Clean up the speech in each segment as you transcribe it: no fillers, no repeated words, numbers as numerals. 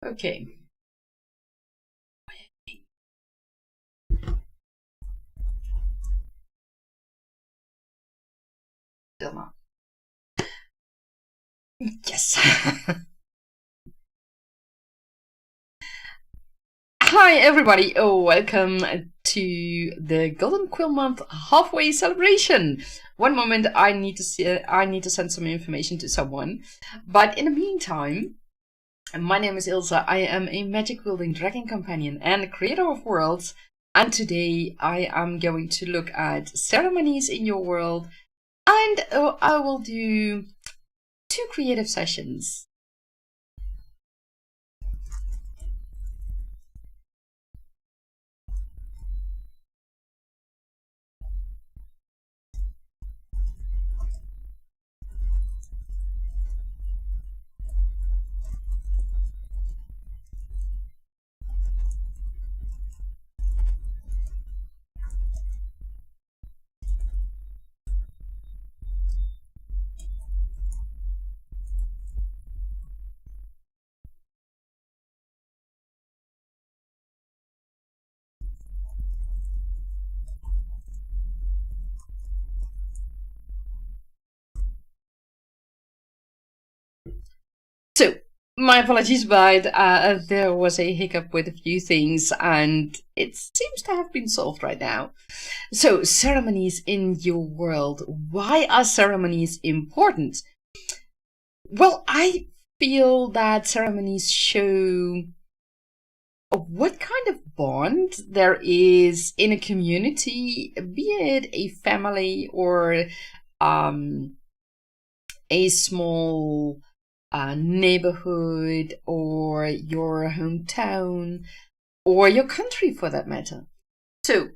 Okay. Still not. Yes. Hi, everybody. Oh, welcome to the Golden Quill Month halfway celebration. One moment, I need to send some information to someone, but in the meantime, my name is Ilse. I am a magic wielding dragon companion and creator of worlds. And today I am going to look at ceremonies in your world, and I will do 2 creative sessions. So, my apologies, but there was a hiccup with a few things, and it seems to have been solved right now. So, ceremonies in your world. Why are ceremonies important? Well, I feel that ceremonies show what kind of bond there is in a community, be it a family or um, a small neighborhood or your hometown or your country for that matter. So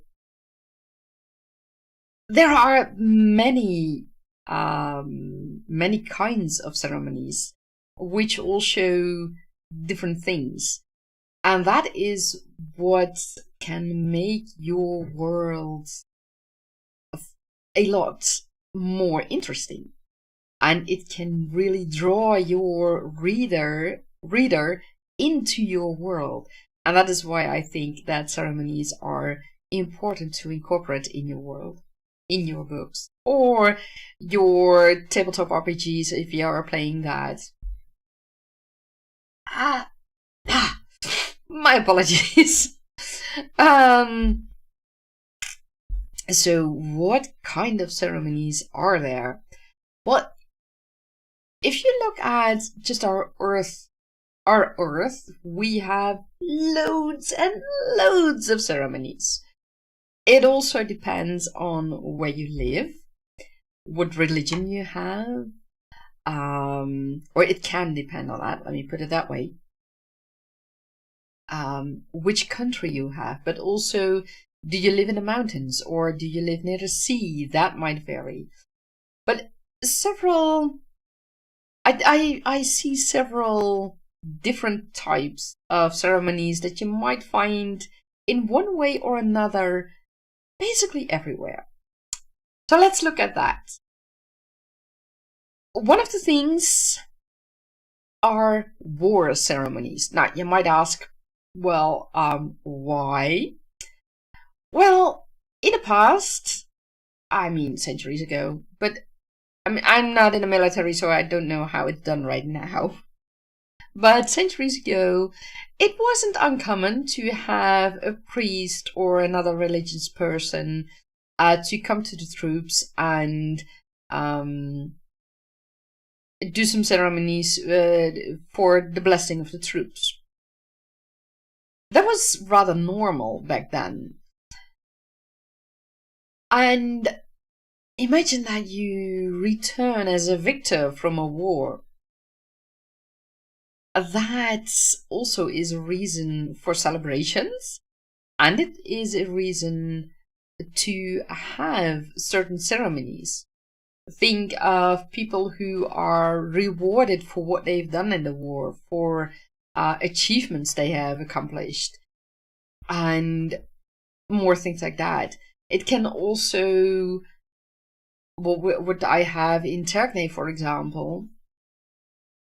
there are many kinds of ceremonies which all show different things, and that is what can make your world a lot more interesting, and it can really draw your reader into your world. And that is why I think that ceremonies are important to incorporate in your world, in your books, or your tabletop RPGs if you are playing that. Ah, my apologies. So what kind of ceremonies are there? Well, if you look at just our Earth, we have loads and loads of ceremonies. It also depends on where you live, what religion you have, or it can depend on that, let me put it that way. Which country you have, but also, do you live in the mountains or do you live near the sea? That might vary. But I see several different types of ceremonies that you might find in one way or another, basically everywhere. So let's look at that. One of the things are war ceremonies. Now, you might ask, well, why? Well, in the past, I mean centuries ago, but I mean, I'm not in the military, so I don't know how it's done right now. But centuries ago, it wasn't uncommon to have a priest or another religious person to come to the troops and do some ceremonies for the blessing of the troops. That was rather normal back then. And imagine that you return as a victor from a war. That also is a reason for celebrations, and it is a reason to have certain ceremonies. Think of people who are rewarded for what they've done in the war, for achievements they have accomplished, and more things like that. It can also, well, what I have in Turkey, for example,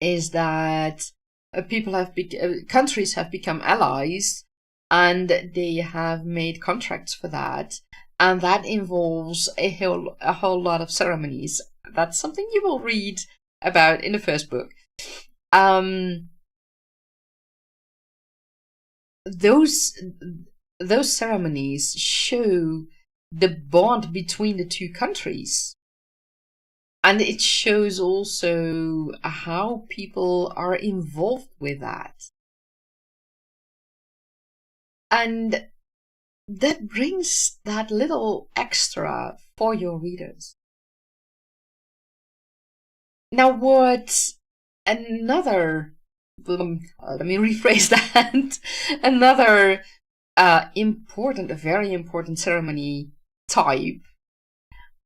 is that countries have become allies, and they have made contracts for that, and that involves a whole lot of ceremonies. That's something you will read about in the first book. Those ceremonies show the bond between the two countries. And it shows also how people are involved with that. And that brings that little extra for your readers. Now, what another, let me rephrase that, another very important ceremony type,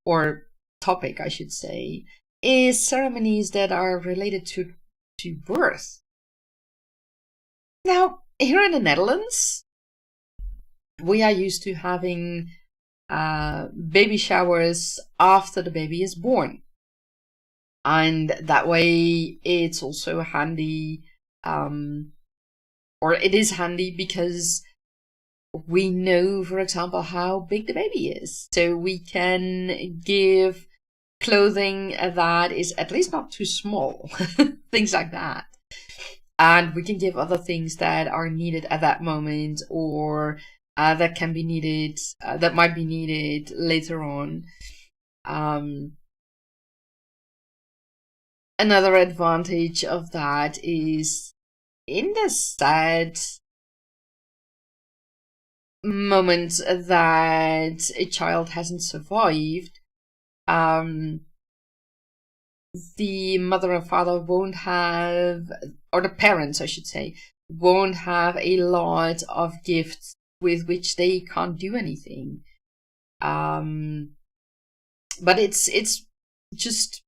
or topic, I should say, is ceremonies that are related to birth. Now, here in the Netherlands, we are used to having baby showers after the baby is born. And that way it's also handy, or it is handy because we know, for example, how big the baby is. So we can give clothing that is at least not too small, things like that. And we can give other things that are needed at that moment, or that can be needed, that might be needed later on. Another advantage of that is in the sad moment that a child hasn't survived, the mother and father won't have, or the parents, I should say, won't have a lot of gifts with which they can't do anything. But it's just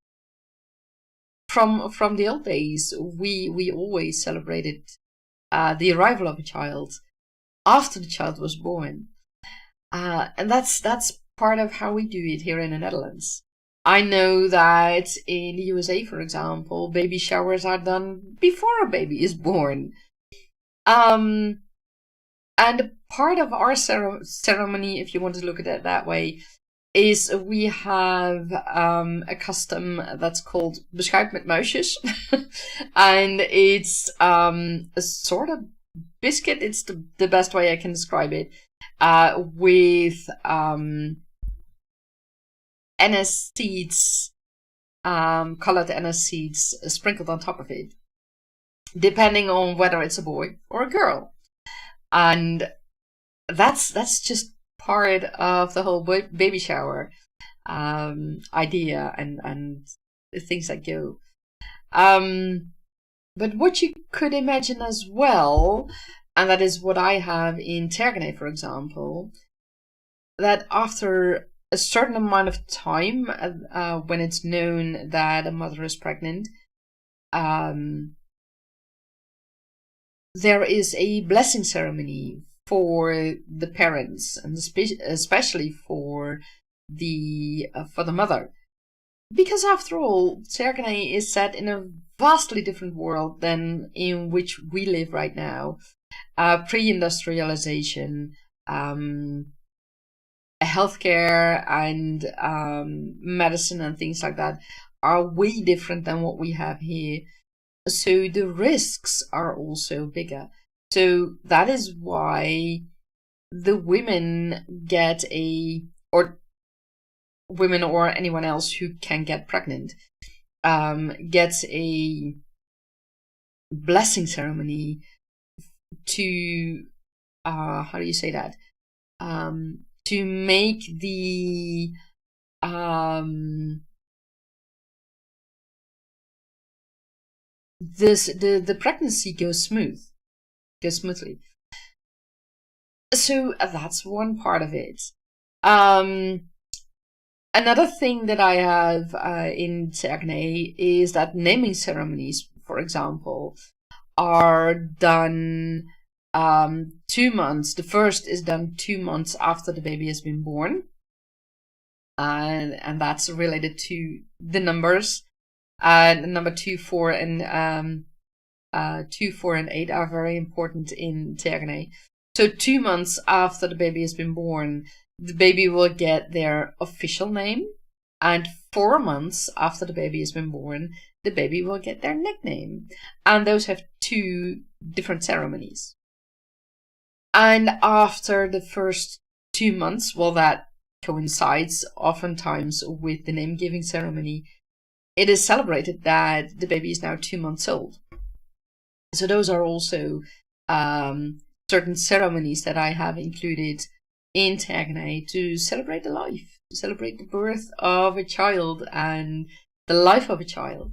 from the old days, we always celebrated the arrival of a child after the child was born, and that's part of how we do it here in the Netherlands. I know that in the USA, for example, baby showers are done before a baby is born. And part of our ceremony, if you want to look at it that way, is we have a custom that's called beschuit met muisjes. And it's a sort of biscuit, it's the best way I can describe it, with anise seeds, colored anise seeds sprinkled on top of it, depending on whether it's a boy or a girl. And that's just part of the whole baby shower idea and the things that go. But what you could imagine as well, and that is what I have in Tergene, for example, that after a certain amount of time, when it's known that a mother is pregnant, there is a blessing ceremony for the parents, and especially for the mother, because after all, Ceremonies is set in a vastly different world than in which we live right now. Pre-industrialization, healthcare and medicine and things like that are way different than what we have here. So the risks are also bigger. So that is why the women get or women or anyone else who can get pregnant, gets a blessing ceremony to, how do you say that? To make the pregnancy go smoothly. So that's one part of it. Another thing that I have in Ceremonies is that naming ceremonies, for example, are done 2 months. The first is done 2 months after the baby has been born, and that's related to the numbers. Number 2, 4, and 2, 4, and 8 are very important in Terne. So 2 months after the baby has been born, the baby will get their official name, and 4 months after the baby has been born, the baby will get their nickname. And those have 2 different ceremonies. And after the first 2 months, well, that coincides oftentimes with the name-giving ceremony, it is celebrated that the baby is now 2 months old. So those are also certain ceremonies that I have included in Terne to celebrate the life, to celebrate the birth of a child and the life of a child.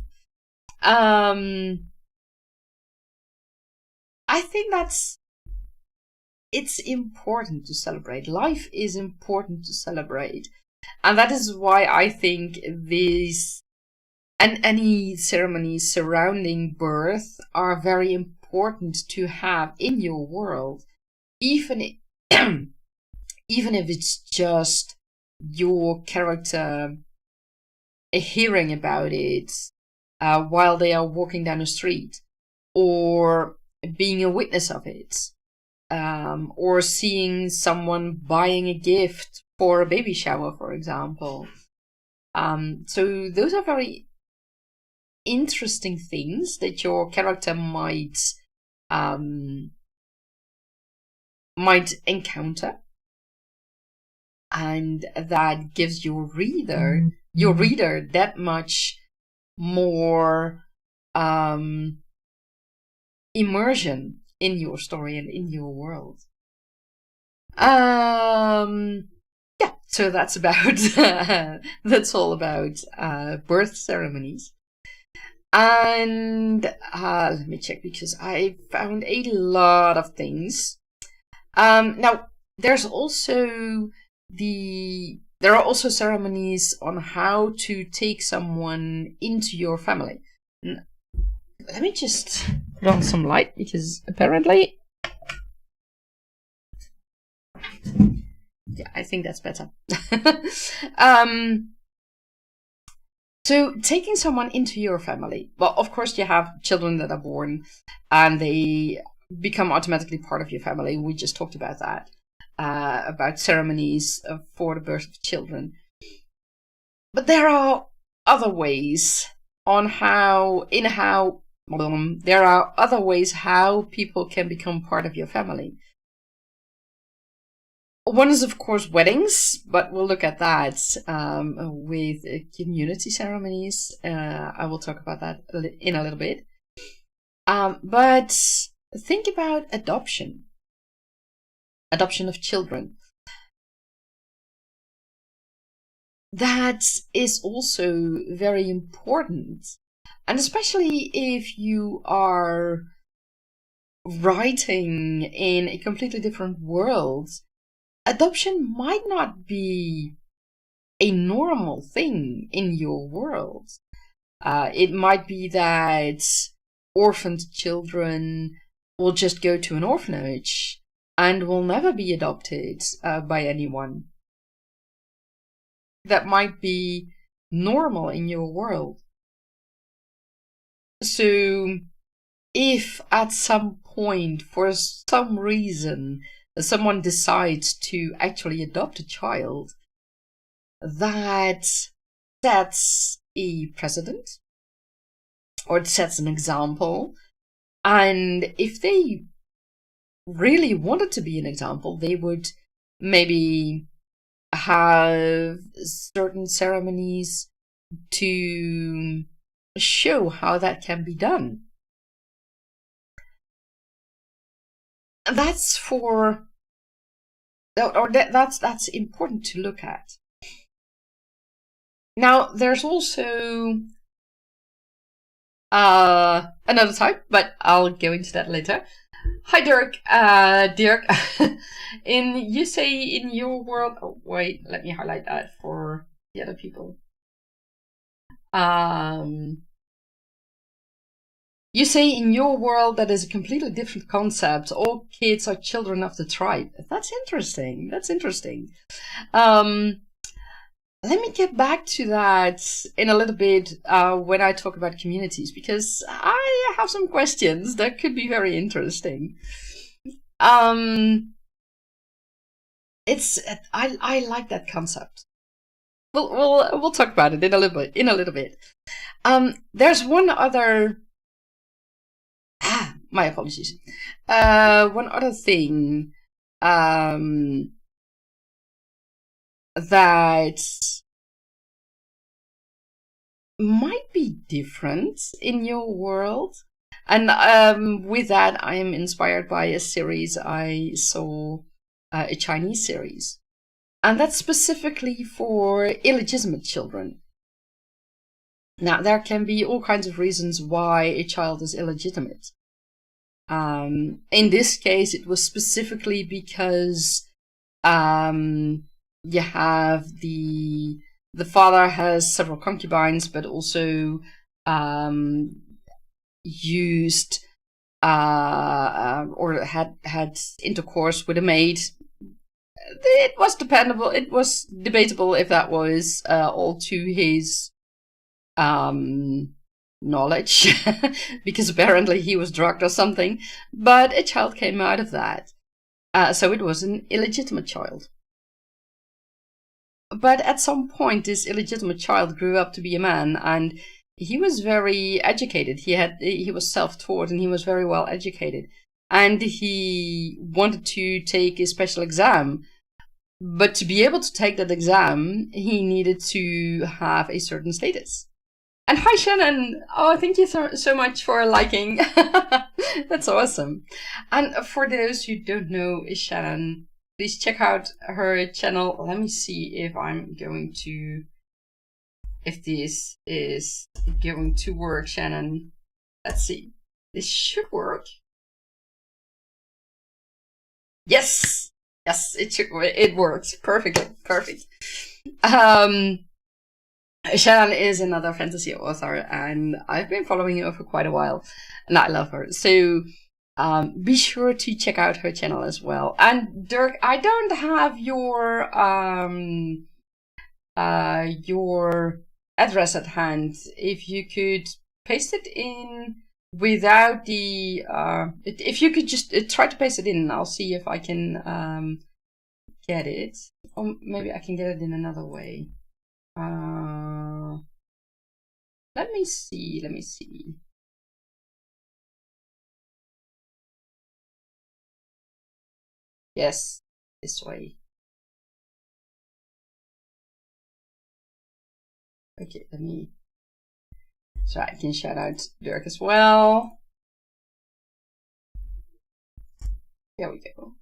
I think it's important to celebrate. Life is important to celebrate. And that is why I think these and any ceremonies surrounding birth are very important to have in your world, even if it's just your character hearing about it while they are walking down the street, or being a witness of it, or seeing someone buying a gift for a baby shower, for example. So those are very interesting things that your character might encounter, and that gives your reader that much more immersion in your story and in your world. Yeah, so that's about that's all about birth ceremonies. And let me check, because I found a lot of things. Now there are also ceremonies on how to take someone into your family. Let me just put on some light, because apparently, yeah, I think that's better. So taking someone into your family, well, of course you have children that are born and they become automatically part of your family. We just talked about that, about ceremonies for the birth of children. But there are other ways how people can become part of your family. One is, of course, weddings, but we'll look at that with community ceremonies. I will talk about that in a little bit. But think about adoption of children. That is also very important. And especially if you are writing in a completely different world, adoption might not be a normal thing in your world. It might be that orphaned children will just go to an orphanage and will never be adopted by anyone. That might be normal in your world. So if at some point, for some reason, someone decides to actually adopt a child, that sets a precedent, or it sets an example. And if they really wanted to be an example, they would maybe have certain ceremonies to show how that can be done. That's that's important to look at. Now, there's also another type, but I'll go into that later. Hi, Dirk. Dirk, you say in your world. Oh wait, let me highlight that for the other people. You say in your world that is a completely different concept. All kids are children of the tribe. That's interesting. let me get back to that in a little bit when I talk about communities, because I have some questions that could be very interesting. It's I like that concept. We'll talk about it in a little bit. There's one other. My apologies. One other thing that might be different in your world. And with that, I am inspired by a series I saw, a Chinese series. And that's specifically for illegitimate children. Now, there can be all kinds of reasons why a child is illegitimate. In this case, it was specifically because you have the father has several concubines, but also used or had intercourse with a maid. It was dependable. It was debatable if that was all to his knowledge, because apparently he was drugged or something. But a child came out of that, so it was an illegitimate child. But at some point, this illegitimate child grew up to be a man, and he was very educated. He was self-taught, and he was very well educated. And he wanted to take a special exam. But to be able to take that exam, he needed to have a certain status. And hi, Shannon! Oh, thank you so much for liking. That's awesome. And for those who don't know Shannon, please check out her channel. Let me see if this is going to work, Shannon. Let's see. This should work. Yes! Yes, it works. Perfect. Shannon is another fantasy author, and I've been following her for quite a while, and I love her. So be sure to check out her channel as well. And Dirk, I don't have your address at hand. If you could paste it in without the if you could just try to paste it in, I'll see if I can get it, or maybe I can get it in another way. Let me see. Yes, this way. Okay, so I can shout out Dirk as well. There we go.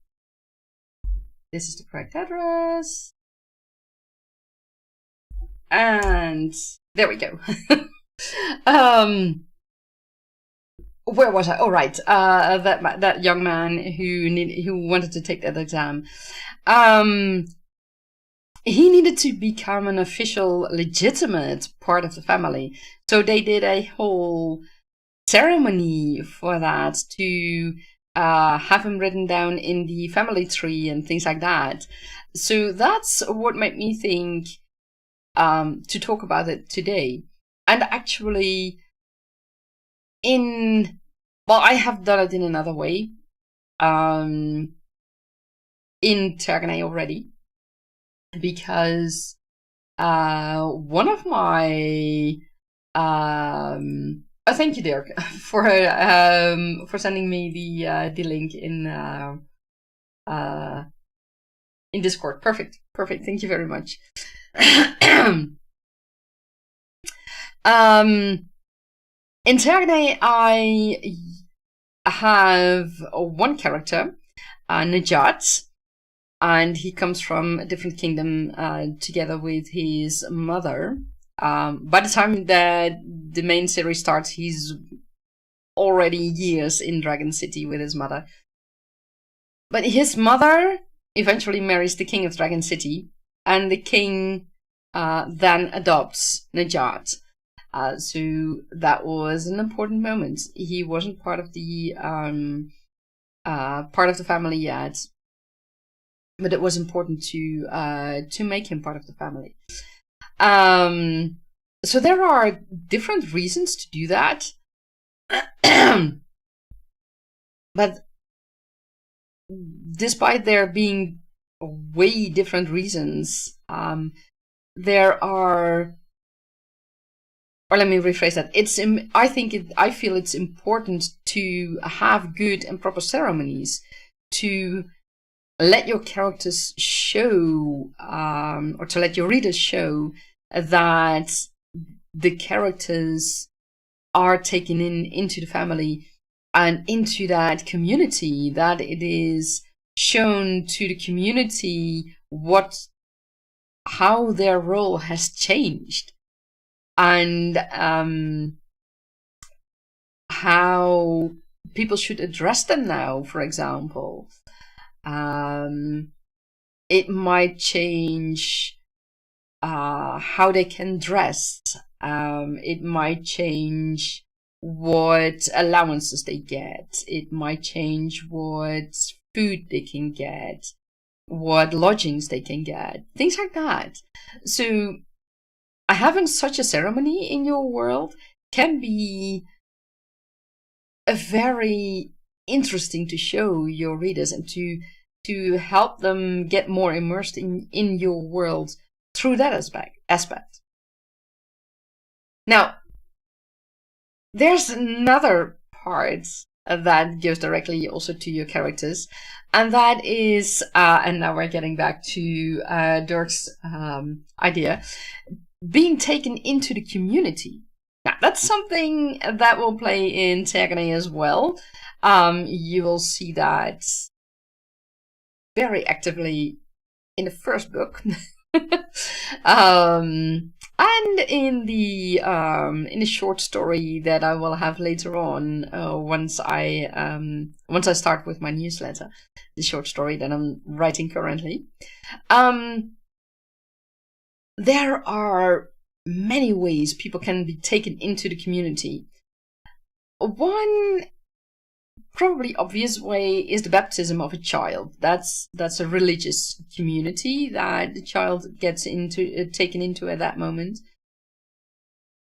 This is the correct address. And there we go. Where was I? Oh, right. That young man who wanted to take that exam. He needed to become an official, legitimate part of the family. So they did a whole ceremony for that to have him written down in the family tree and things like that. So that's what made me think to talk about it today. And actually, I have done it in another way. In Terganay already. Because one of my thank you, Dirk, for sending me the link in Discord. Perfect. Thank you very much. In Terganay, I have one character, Najat. And he comes from a different kingdom together with his mother. By the time that the main series starts, he's already years in Dragon City with his mother. But his mother eventually marries the king of Dragon City, and the king then adopts Najat. So that was an important moment. He wasn't part of the family yet. But it was important to make him part of the family. So there are different reasons to do that. But despite there being way different reasons, there are, or let me rephrase that. I feel it's important to have good and proper ceremonies to let your characters show, or to let your readers show that the characters are taken into the family and into that community, that it is shown to the community how their role has changed, and how people should address them now, for example. It might change how they can dress. It might change what allowances they get. It might change what food they can get, what lodgings they can get, things like that. So having such a ceremony in your world can be a very interesting to show your readers, and to help them get more immersed in your world through that aspect. Now, there's another part that goes directly also to your characters, and that is, and now we're getting back to Dirk's idea, being taken into the community. Now, that's something that will play in Tergane as well. You will see that very actively in the first book. And in the short story that I will have later on, once I start with my newsletter, the short story that I'm writing currently. There are many ways people can be taken into the community. One probably obvious way is the baptism of a child. That's a religious community that the child gets taken into at that moment.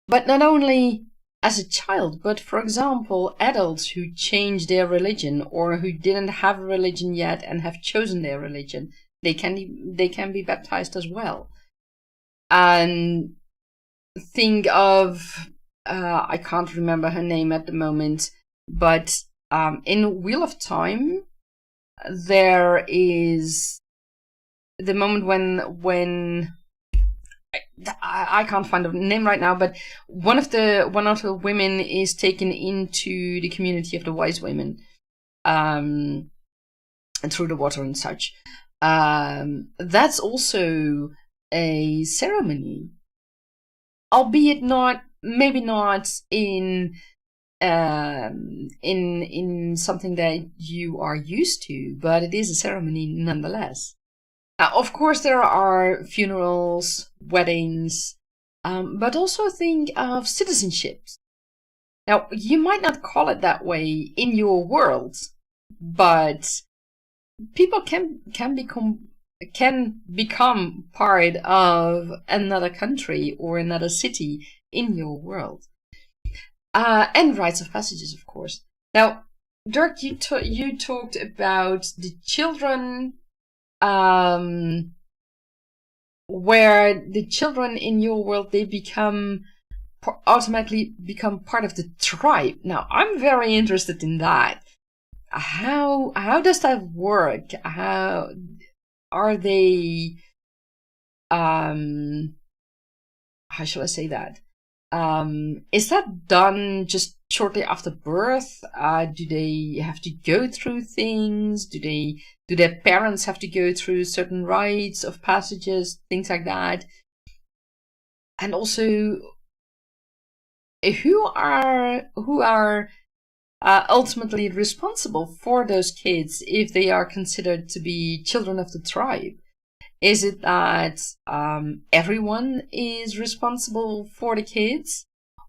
But not only as a child, but for example, adults who change their religion or who didn't have a religion yet and have chosen their religion, they can be baptized as well. And think of I can't remember her name at the moment, but in Wheel of Time, there is the moment when I can't find the name right now, but one of the women is taken into the community of the wise women, and through the water and such. That's also a ceremony, albeit maybe not in something that you are used to, but it is a ceremony nonetheless. Of course, there are funerals, weddings, but also think of citizenships. Now, you might not call it that way in your world, but people can become part of another country or another city in your world. And rites of passages, of course. Now, Dirk, you talked about the children, where the children in your world, they automatically become part of the tribe. Now, I'm very interested in that. How does that work? How are they? How shall I say that? Is that done just shortly after birth? Do they have to go through things? Do their parents have to go through certain rites of passages, things like that? And also, who are ultimately responsible for those kids if they are considered to be children of the tribe? Is it that everyone is responsible for the kids,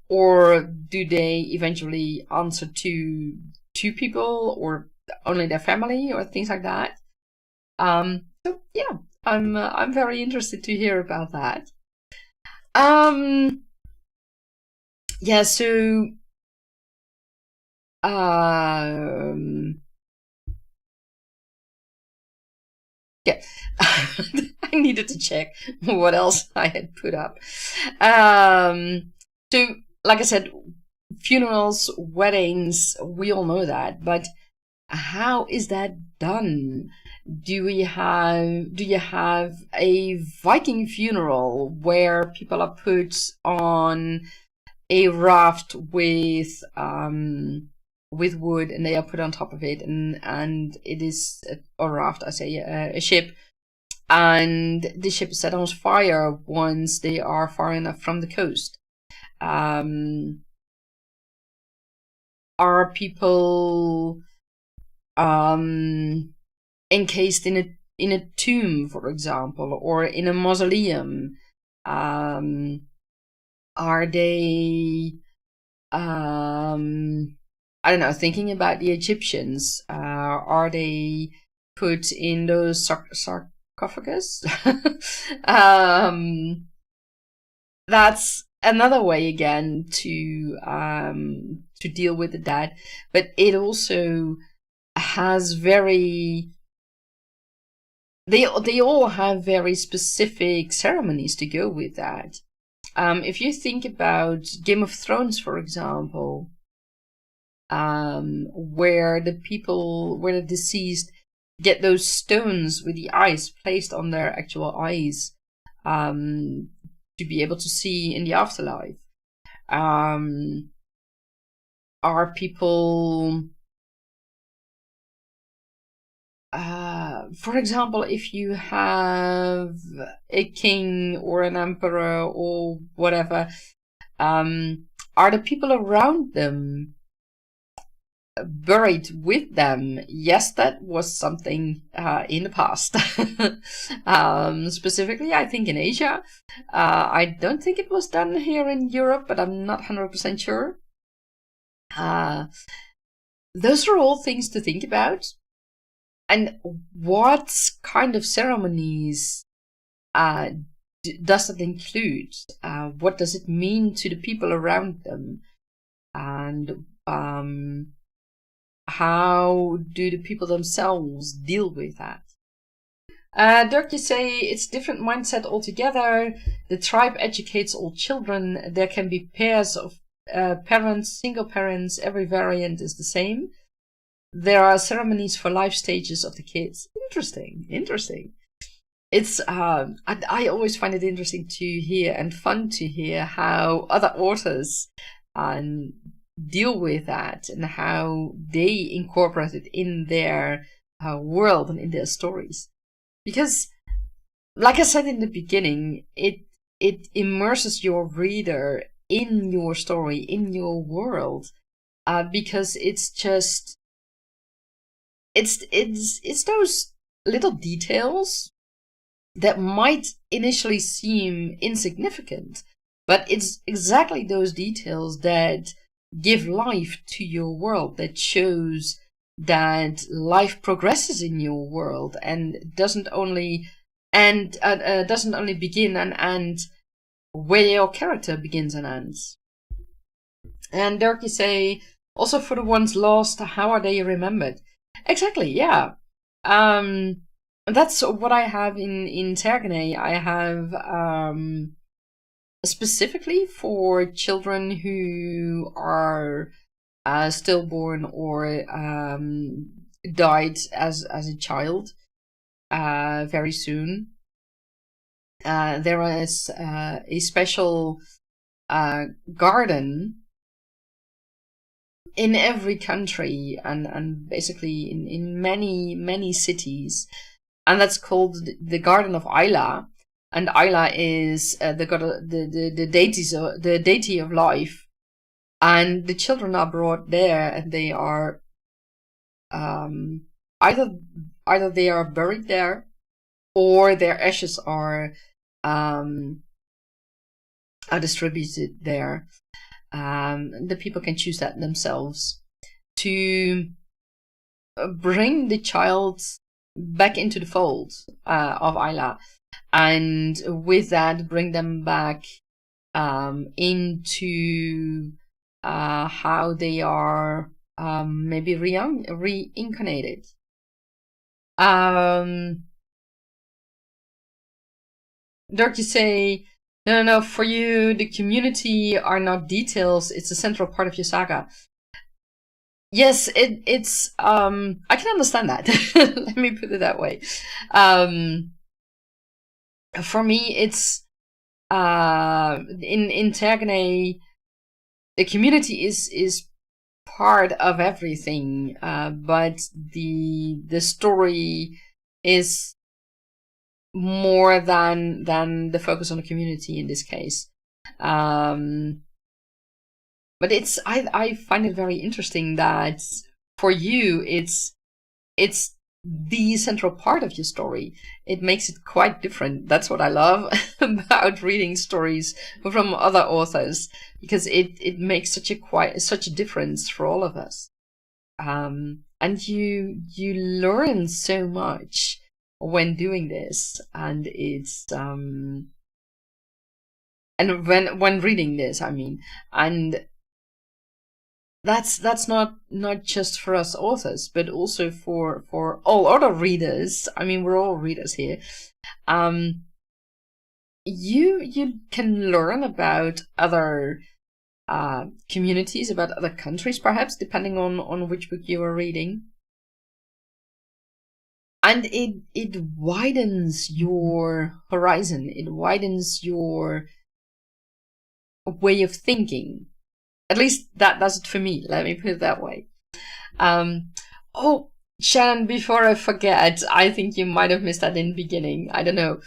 or do they eventually answer to two people, or only their family, or things like that? So yeah, I'm very interested to hear about that. Yeah, so um yeah. I needed to check what else I had put up. So like I said, funerals, weddings, we all know that, but how is that done? Do you have a Viking funeral where people are put on a raft with wood, and they are put on top of it, and it is a raft, I say, a ship, and the ship is set on fire once they are far enough from the coast? Um, are people encased in a tomb, for example, or in a mausoleum? Um, are they I don't know, thinking about the Egyptians, are they put in those sarcophagus? um, that's another way again to deal with the dead, but it also has very they all have very specific ceremonies to go with that. If you think about Game of Thrones, for example, where the deceased get those stones with the eyes placed on their actual eyes, to be able to see in the afterlife. Are people, for example, if you have a king or an emperor or whatever, are the people around them buried with them? Yes, that was something in the past. Specifically, I think in Asia. I don't think it was done here in Europe, but I'm not 100% sure. Those are all things to think about. And what kind of ceremonies does it include? What does it mean to the people around them? And how do the people themselves deal with that? Dirk, you say it's different mindset altogether. The tribe educates all children. There can be pairs of parents, single parents. Every variant is the same. There are ceremonies for life stages of the kids. Interesting. It's I always find it interesting to hear and fun to hear how other authors deal with that and how they incorporate it in their world and in their stories. Because, like I said in the beginning, it immerses your reader in your story, in your world, because it's just it's those little details that might initially seem insignificant, but it's exactly those details that give life to your world, that shows that life progresses in your world and doesn't only begin and end where your character begins and ends. And Dirk, you say, also for the ones lost, how are they remembered? Exactly, yeah. That's what I have in Tergene. I have specifically for children who are stillborn or died as a child very soon. There is a special garden in every country and basically in many cities, and that's called the Garden of Ayla. And Ayla is the deity of life, and the children are brought there, and they are either they are buried there, or their ashes are distributed there. The people can choose that themselves to bring the child back into the fold of Ayla, and with that bring them back into how they are maybe reincarnated. Dirk, you say, no, for you, the community are not details, it's a central part of your saga. Yes, it's I can understand that. Let me put it that way. For me, it's in Tergane, the community is part of everything, but the story is more than the focus on the community in this case. But I find it very interesting that for you it's the central part of your story. It makes it quite different. That's what I love about reading stories from other authors, because it makes such a difference for all of us. And you learn so much when doing this, and it's and when reading this, I mean, and that's not just for us authors, but also for all other readers. I mean, we're all readers here. You can learn about other communities, about other countries, perhaps, depending on which book you are reading. And it widens your horizon. It widens your way of thinking. At least that does it for me. Let me put it that way. Oh, Shannon, before I forget, I think you might have missed that in the beginning. I don't know.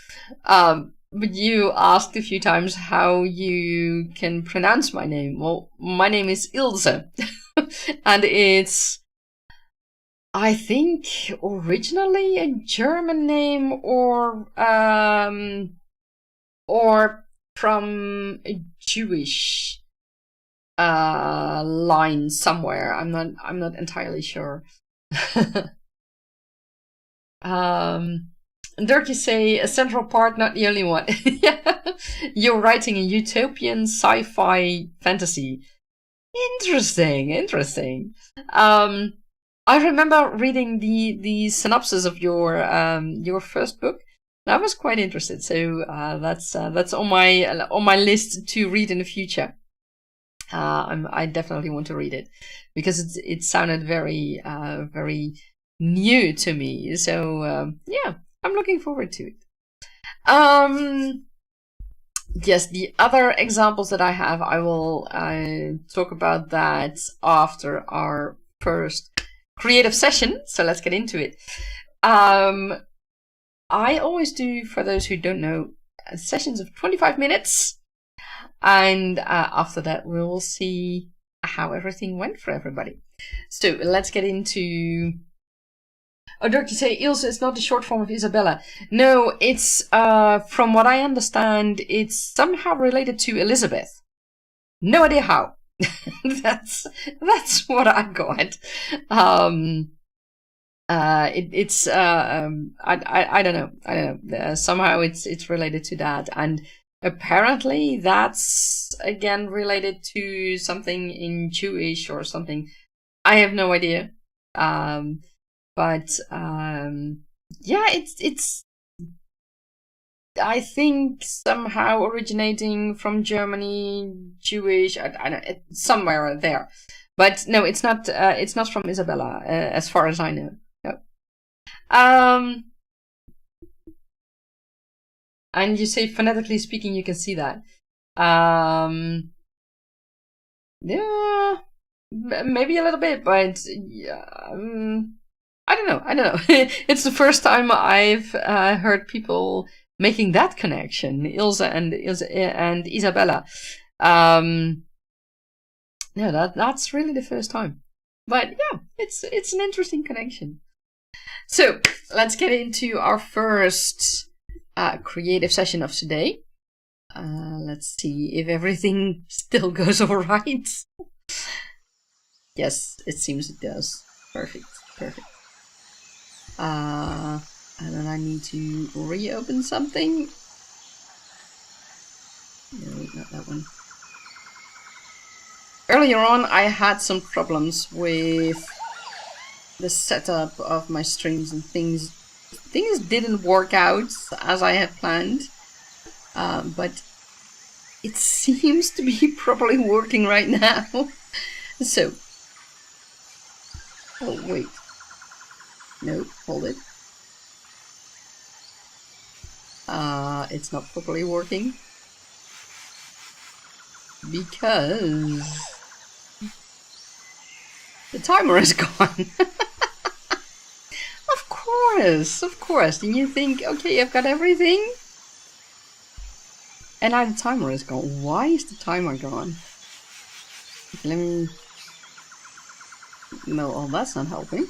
But you asked a few times how you can pronounce my name. Well, my name is Ilse. And it's, I think, originally a German name, or from a Jewish line somewhere. I'm not entirely sure. Dirk, you say a central part, not the only one. Yeah, you're writing a utopian sci-fi fantasy. Interesting. I remember reading the synopsis of your first book. I was quite interested, so that's on my list to read in the future. I definitely want to read it, because it sounded very new to me. So yeah, I'm looking forward to it. Yes, the other examples that I have, I will talk about that after our first creative session. So let's get into it. I always do, for those who don't know, sessions of 25 minutes. And after that, we will see how everything went for everybody. So let's get into... Oh, Dirk, you say Ilse is not the short form of Isabella. No, it's, from what I understand, it's somehow related to Elizabeth. No idea how. That's what I got. I don't know. Somehow it's related to that, and apparently that's again related to something in Jewish or something. I have no idea. But yeah, it's I think somehow originating from Germany, Jewish. I don't know, somewhere there. But no, it's not from Isabella, as far as I know. No. And you say phonetically speaking, you can see that. Yeah, maybe a little bit, but yeah, I don't know. It's the first time I've heard people making that connection, Ilse and Isabella. No, that's really the first time. But yeah, it's an interesting connection. So let's get into our first creative session of today. Let's see if everything still goes all right. Yes, it seems it does. Perfect. And then I need to reopen something. No, not that one. Earlier on, I had some problems with the setup of my streams and things. Things didn't work out as I had planned, but it seems to be properly working right now. So, oh wait, no, hold it. It's not properly working because the timer is gone. Of course. And you think, okay, I've got everything. And now the timer is gone. Why is the timer gone? Let me... No, oh, that's not helping.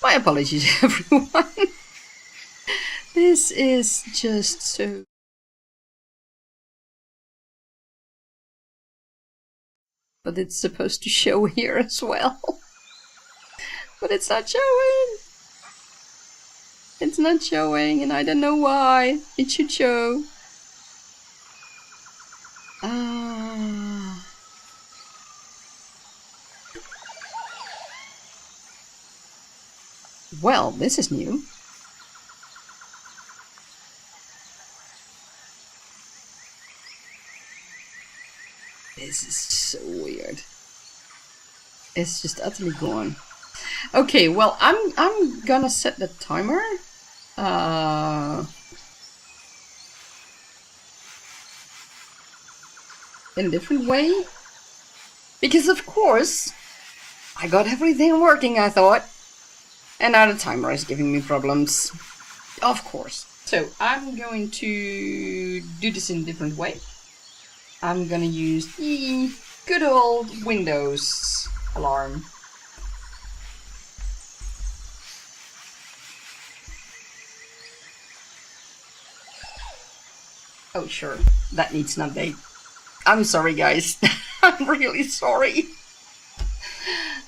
My apologies, everyone. This is just so... But it's supposed to show here as well. But it's not showing. It's not showing, and I don't know why. It should show. Well, this is new. This is so weird. It's just utterly gone. Okay, well, I'm gonna set the timer. In a different way. Because of course, I got everything working, I thought. And now the timer is giving me problems. Of course. So I'm going to do this in a different way. I'm gonna use the good old Windows alarm. Oh sure, that needs an update. I'm sorry guys, I'm really sorry.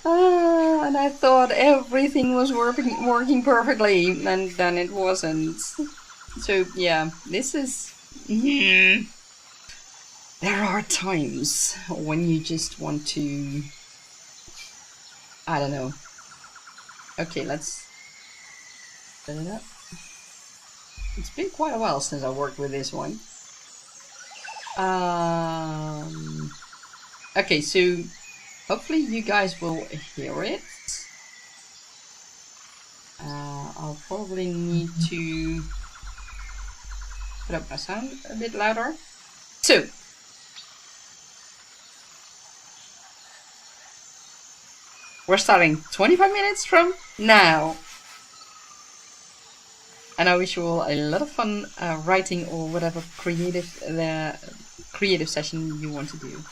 And I thought everything was working perfectly, and then it wasn't. So yeah, this is... There are times when you just want to... I don't know. Okay, let's set it up. It's been quite a while since I worked with this one. Okay, so hopefully you guys will hear it. I'll probably need to put up my sound a bit louder. So, we're starting 25 minutes from now. And I wish you all a lot of fun writing or whatever creative session you want to do.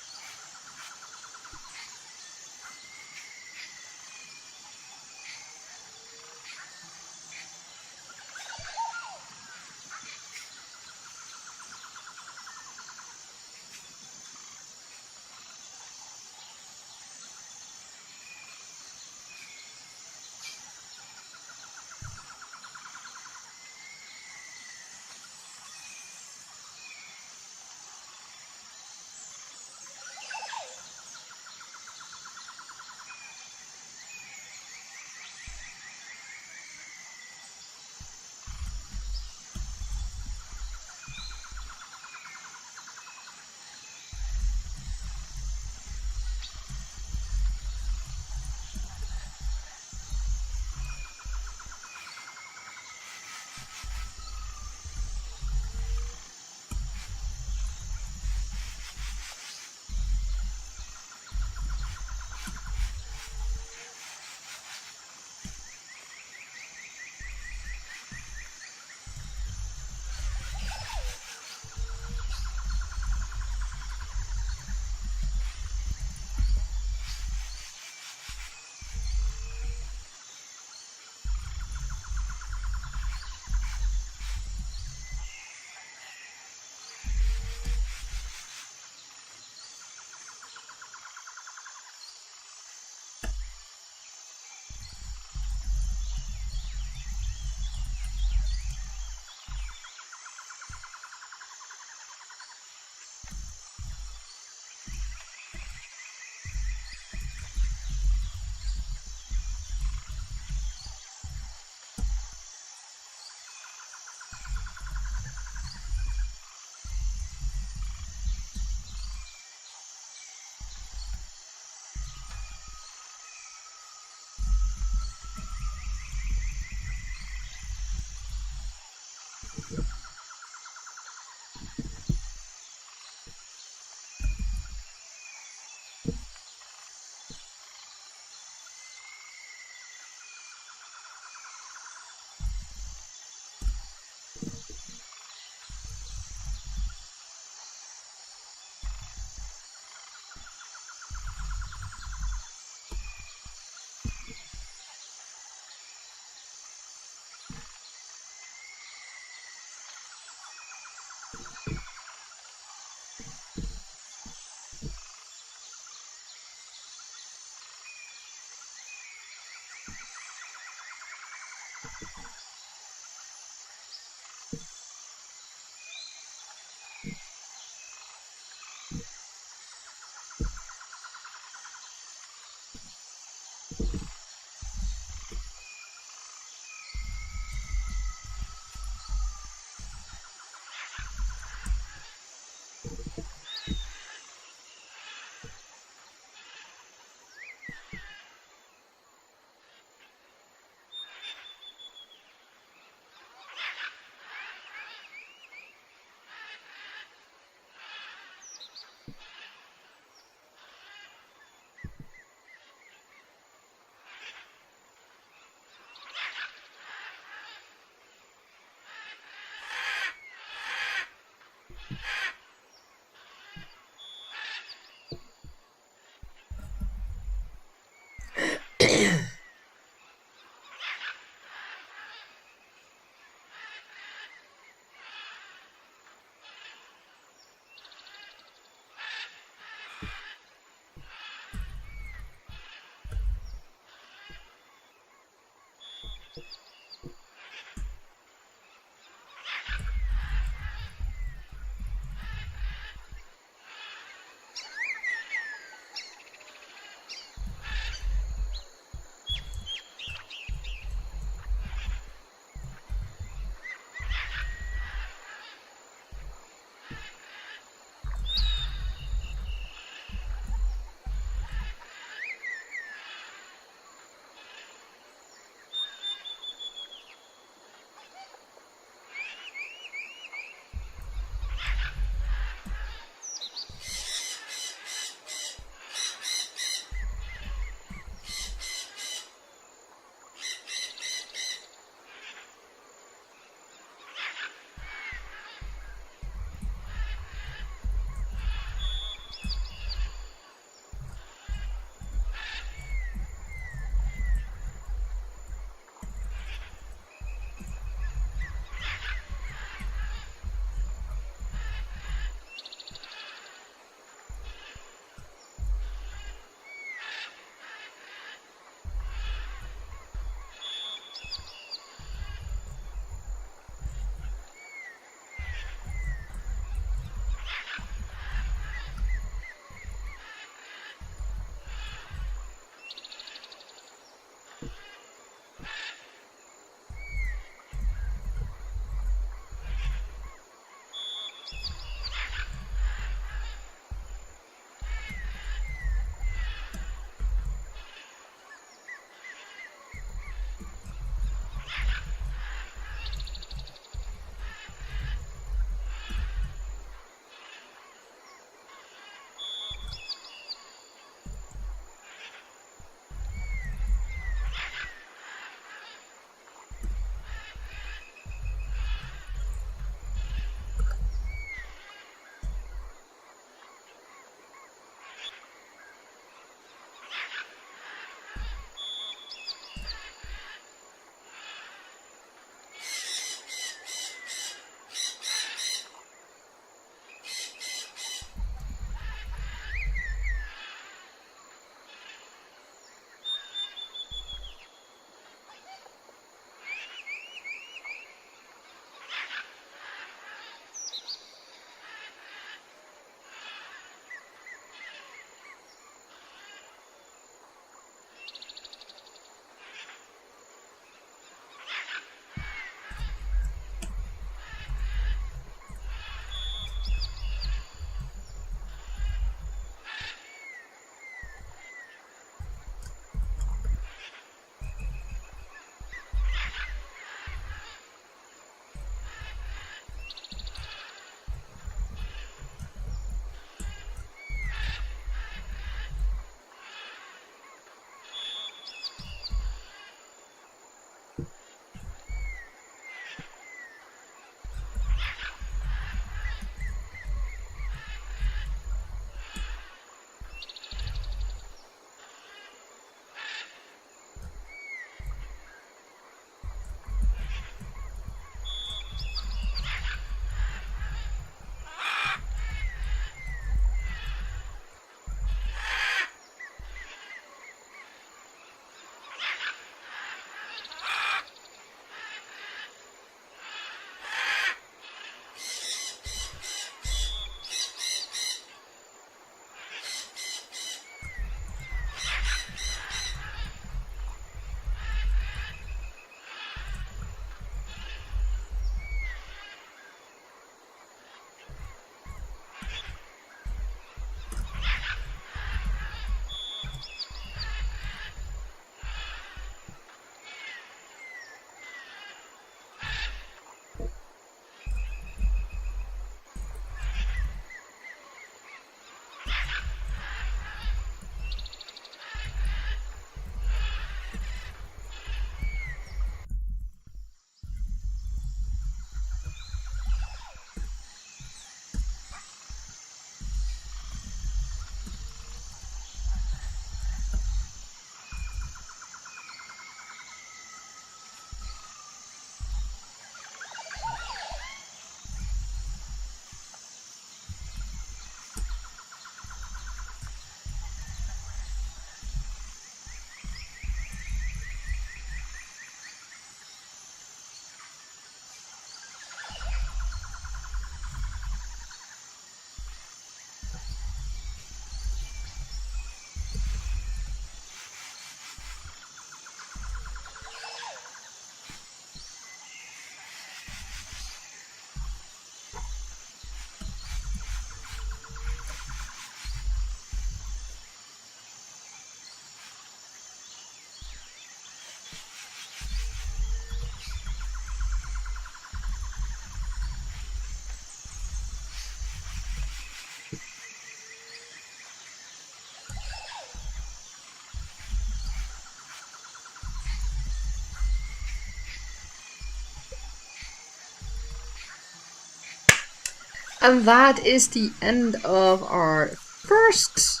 And that is the end of our first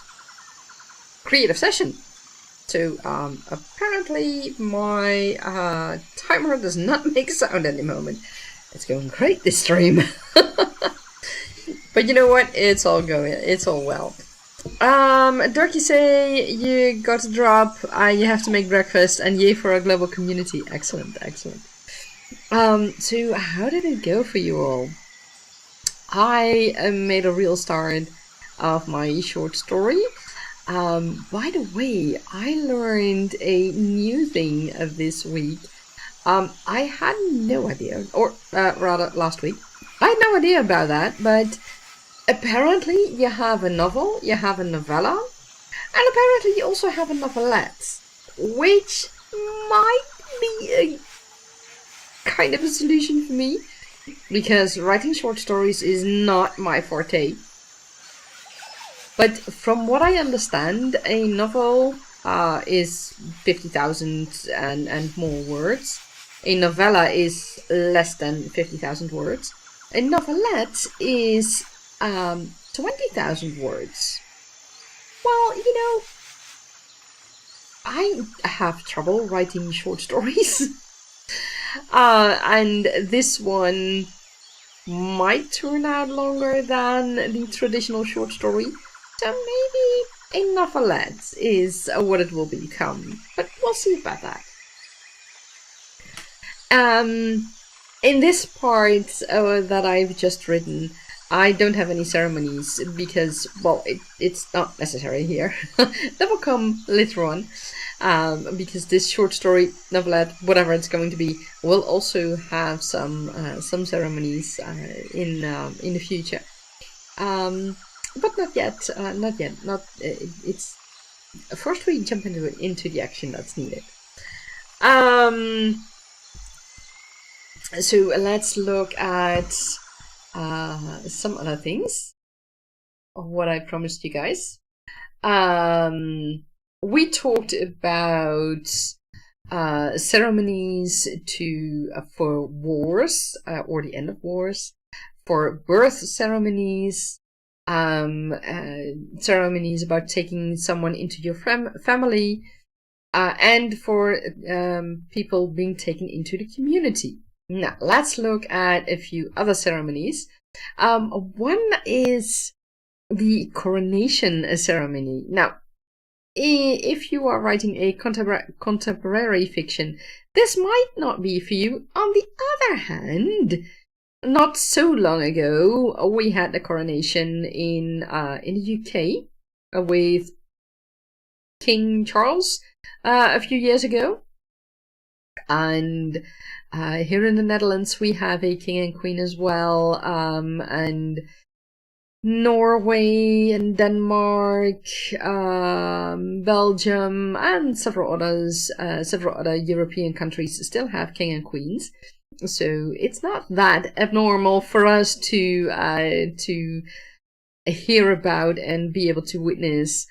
creative session. So apparently my timer does not make sound at the moment. It's going great this stream. But you know what? It's all going. It's all well. Dorky say you got to drop. You have to make breakfast, and yay for a global community. Excellent, excellent. So how did it go for you all? I made a real start of my short story. By the way, I learned a new thing this week. I had no idea, or rather last week. I had no idea about that, but apparently you have a novel, you have a novella, and apparently you also have a novelette, which might be a kind of a solution for me, because writing short stories is not my forte. But from what I understand, a novel is 50,000 and more words. A novella is less than 50,000 words. A novelette is 20,000 words. Well, you know, I have trouble writing short stories. And this one might turn out longer than the traditional short story. So maybe a novelette is what it will become, but we'll see about that. In this part that I've just written, I don't have any ceremonies because, well, it's not necessary here. That will come later on, because this short story, novelette, whatever it's going to be, will also have some ceremonies in the future. But not yet. Not yet. It's first we jump into the action that's needed. So let's look at some other things of what I promised you guys. We talked about ceremonies for wars or the end of wars, for birth ceremonies. Ceremonies about taking someone into your family, and for people being taken into the community. Now, let's look at a few other ceremonies. One is the coronation ceremony. Now, if you are writing a contemporary fiction, this might not be for you. On the other hand, not so long ago, we had the coronation in the UK with King Charles a few years ago, and here in the Netherlands we have a king and queen as well, and Norway and Denmark, Belgium, and several other European countries still have king and queens. So it's not that abnormal for us to hear about and be able to witness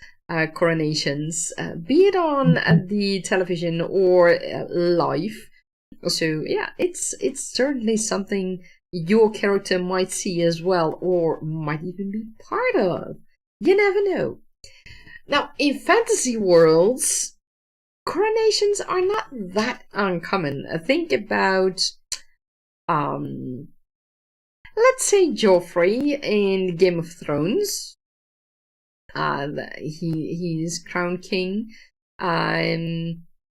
coronations, be it on the television or live. So yeah, it's certainly something your character might see as well, or might even be part of. You never know. Now, in fantasy worlds, coronations are not that uncommon. Think about let's say Joffrey in Game of Thrones. He's crowned king.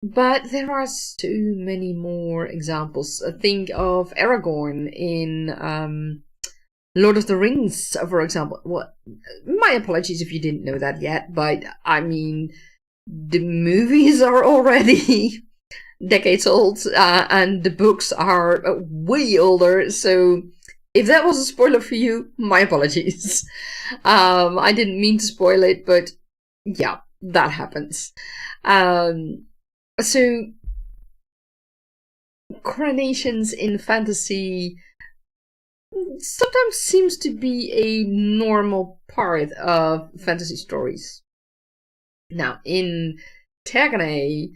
But there are so many more examples. Think of Aragorn in Lord of the Rings, for example. Well, my apologies if you didn't know that yet, but I mean, the movies are already decades old, and the books are way older, so if that was a spoiler for you, my apologies. I didn't mean to spoil it, but yeah, that happens. So coronations in fantasy sometimes seems to be a normal part of fantasy stories. Now, in Tergane,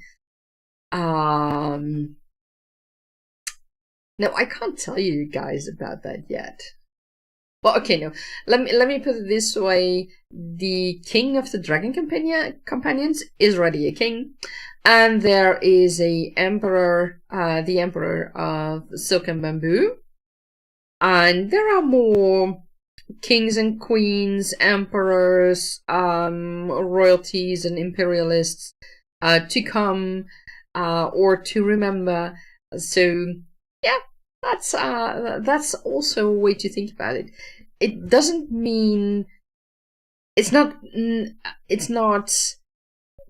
no, I can't tell you guys about that yet. Well, okay, no. Let me put it this way: the king of the dragon companions is already a king, and there is a emperor, the emperor of silk and bamboo, and there are more kings and queens, emperors, royalties, and imperialists to come or to remember. So yeah, that's also a way to think about it. It doesn't mean it's not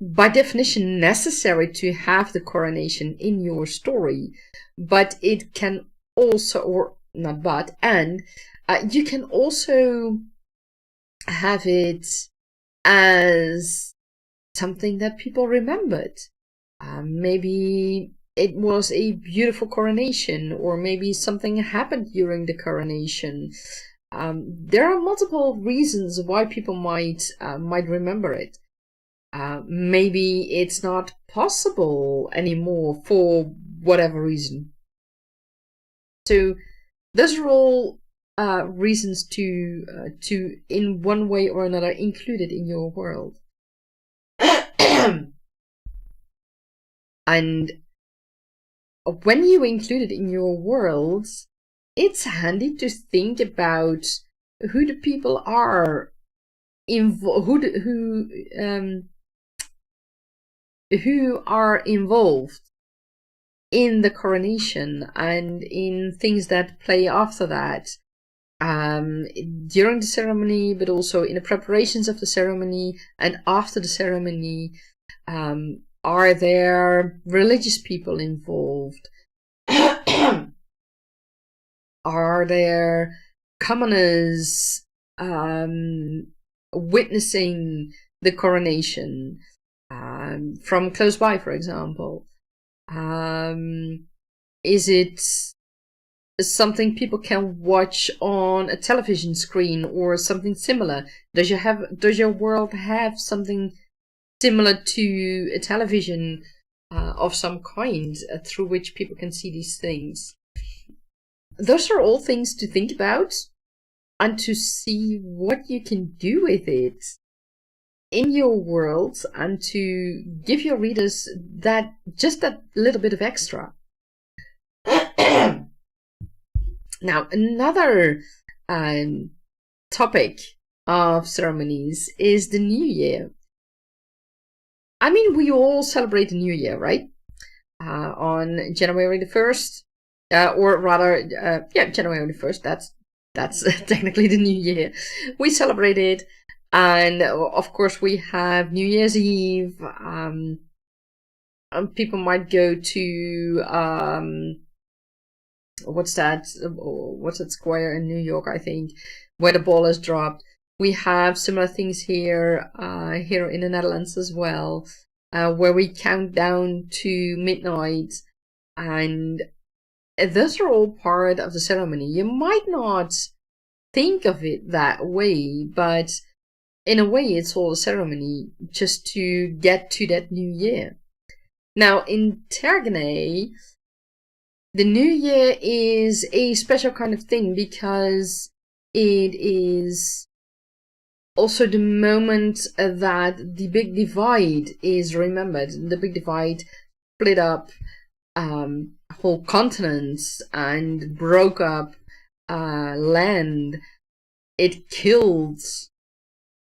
by definition necessary to have the coronation in your story, but it can also, or not but, and you can also have it as something that people remembered. Maybe it was a beautiful coronation, or maybe something happened during the coronation. There are multiple reasons why people might remember it. Maybe it's not possible anymore for whatever reason. So those are all reasons to in one way or another include it in your world. And when you include it in your world, it's handy to think about who the people are who are involved in the coronation and in things that play after that, during the ceremony, but also in the preparations of the ceremony and after the ceremony. Are there religious people involved? Are there commoners witnessing the coronation from close by, for example? Is it something people can watch on a television screen or something similar? Does your world have something similar to a television of some kind through which people can see these things? Those are all things to think about and to see what you can do with it in your world, and to give your readers that little bit of extra. Now, another topic of ceremonies is the New Year. I mean, we all celebrate the New Year, right? On January the 1st, or rather, January the 1st. That's technically the New Year. We celebrate it, and of course we have New Year's Eve. People might go to what's that square in New York, I think, where the ball is dropped. We have similar things here in the Netherlands as well, where we count down to midnight, and those are all part of the ceremony. You might not think of it that way, but in a way it's all a ceremony just to get to that new year. Now, in Tergene, the New Year is a special kind of thing because it is also the moment that the Big Divide is remembered. The Big Divide split up whole continents and broke up land. It killed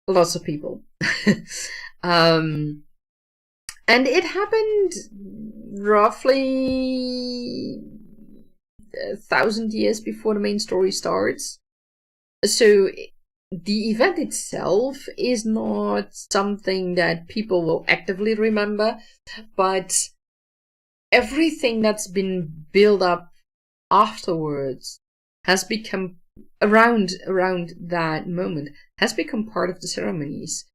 lots of people. And it happened roughly 1,000 years before the main story starts. So the event itself is not something that people will actively remember, but everything that's been built up afterwards has become around that moment, has become part of the ceremonies.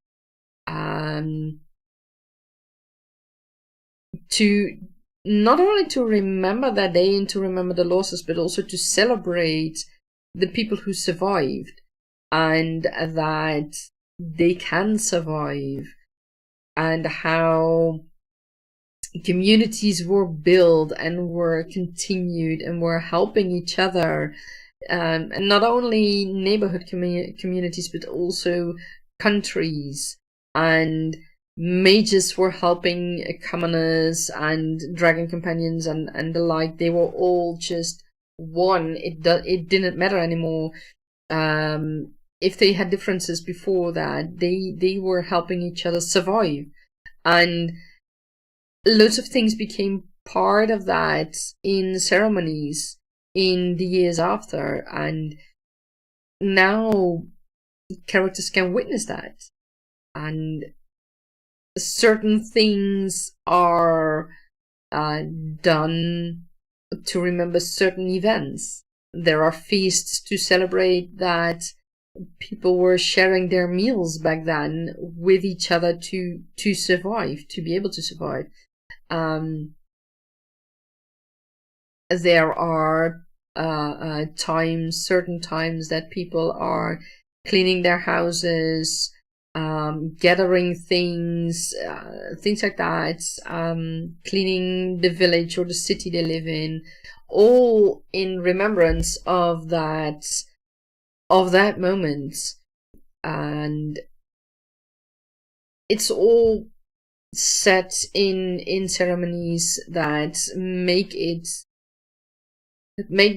To not only to remember that day and to remember the losses, but also to celebrate the people who survived and that they can survive, and how communities were built and were continued and were helping each other And not only neighborhood communities, but also countries, and mages were helping commoners and dragon companions and the like. They were all just one. It didn't matter anymore. If they had differences before that, they were helping each other survive, and loads of things became part of that in ceremonies in the years after, and now characters can witness that, and certain things are done to remember certain events. There are feasts to celebrate that people were sharing their meals back then with each other to survive, to be able to survive. There are certain times that people are cleaning their houses, gathering things like that, cleaning the village or the city they live in, all in remembrance of that moment. And it's all set in ceremonies that make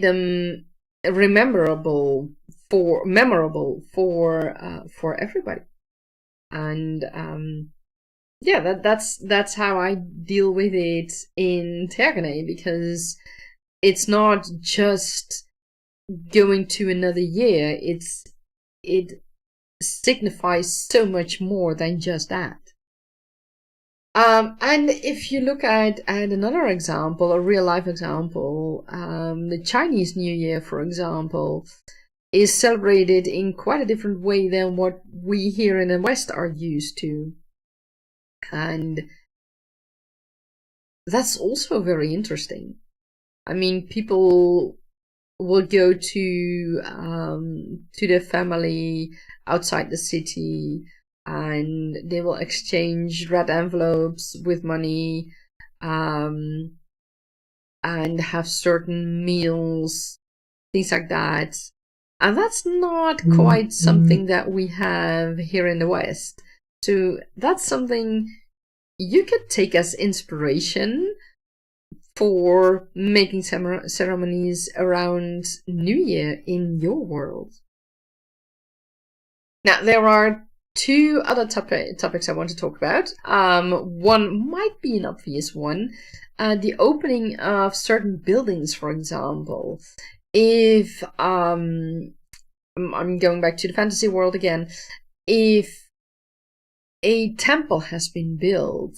them memorable for everybody. And that's how I deal with it in Tergane, because it's not just going to another year. It signifies so much more than just that. And if you look at another example, a real life example, the Chinese New Year, for example, is celebrated in quite a different way than what we here in the West are used to. And that's also very interesting. I mean, people will go to their family outside the city, and they will exchange red envelopes with money, and have certain meals, things like that. And that's not quite something that we have here in the West. So that's something you could take as inspiration for making ceremonies around New Year in your world. Now, there are two other topics I want to talk about. One might be an obvious one. The opening of certain buildings, for example. If I'm going back to the fantasy world again, if a temple has been built,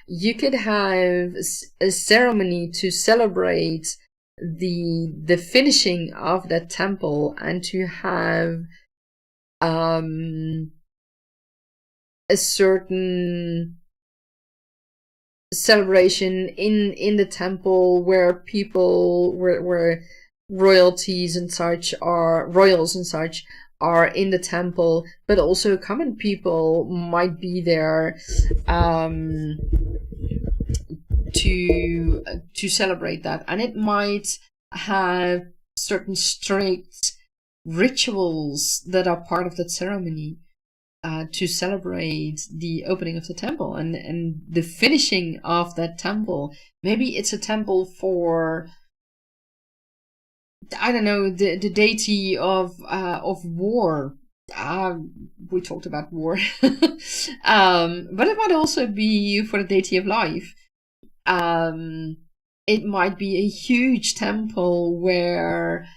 you could have a ceremony to celebrate the finishing of that temple, and to have a certain celebration in the temple where people where royals and such are in the temple, but also common people might be there to celebrate that. And it might have certain strict rituals that are part of that ceremony to celebrate the opening of the temple and the finishing of that temple. Maybe it's a temple for, I don't know, the deity of war. We talked about war. But it might also be for the deity of life. It might be a huge temple where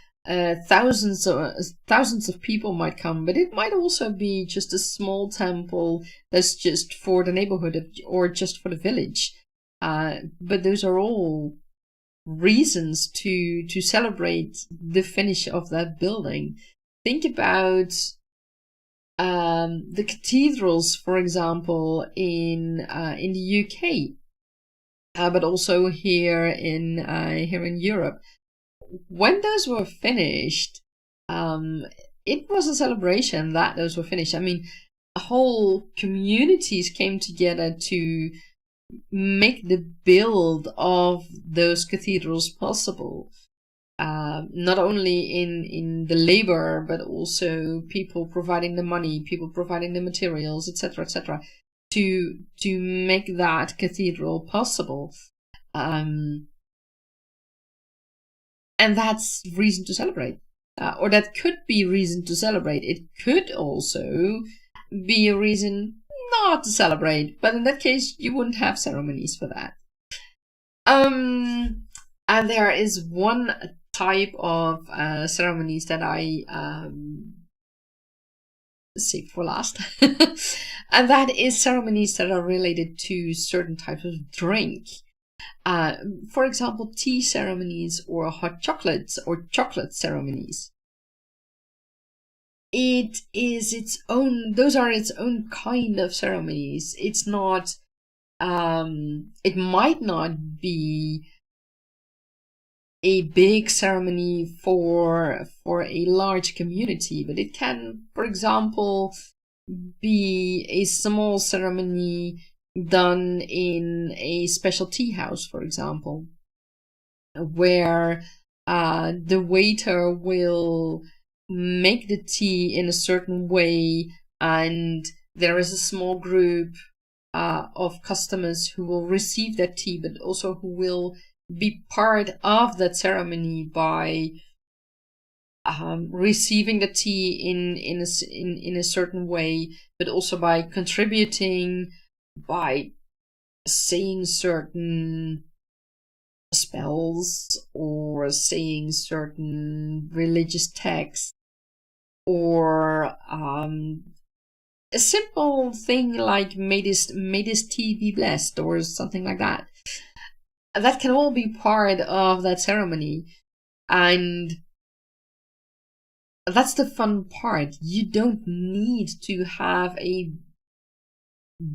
thousands of people might come, but it might also be just a small temple that's just for the neighborhood or just for the village. But those are all reasons to celebrate the finish of that building. Think about the cathedrals, for example, in the UK, but also here in Europe. When those were finished, it was a celebration that those were finished. I mean, whole communities came together to make the build of those cathedrals possible. not only in the labor, but also people providing the money, people providing the materials, etc., to make that cathedral possible. And that's reason to celebrate, or that could be reason to celebrate. It could also be a reason not to celebrate, but in that case, you wouldn't have ceremonies for that. And there is one type of ceremonies that I save for last, and that is ceremonies that are related to certain types of drink. For example, tea ceremonies or hot chocolates or chocolate ceremonies. It is its own, those are its own kind of ceremonies. It's not, it might not be a big ceremony for a large community, but it can, for example, be a small ceremony done in a special tea house, for example, where the waiter will make the tea in a certain way, and there is a small group of customers who will receive that tea, but also who will be part of that ceremony by receiving the tea in a certain way, but also by contributing, by saying certain spells or saying certain religious texts, or a simple thing like may this tea be blessed or something like that. That can all be part of that ceremony, and that's the fun part. You don't need to have a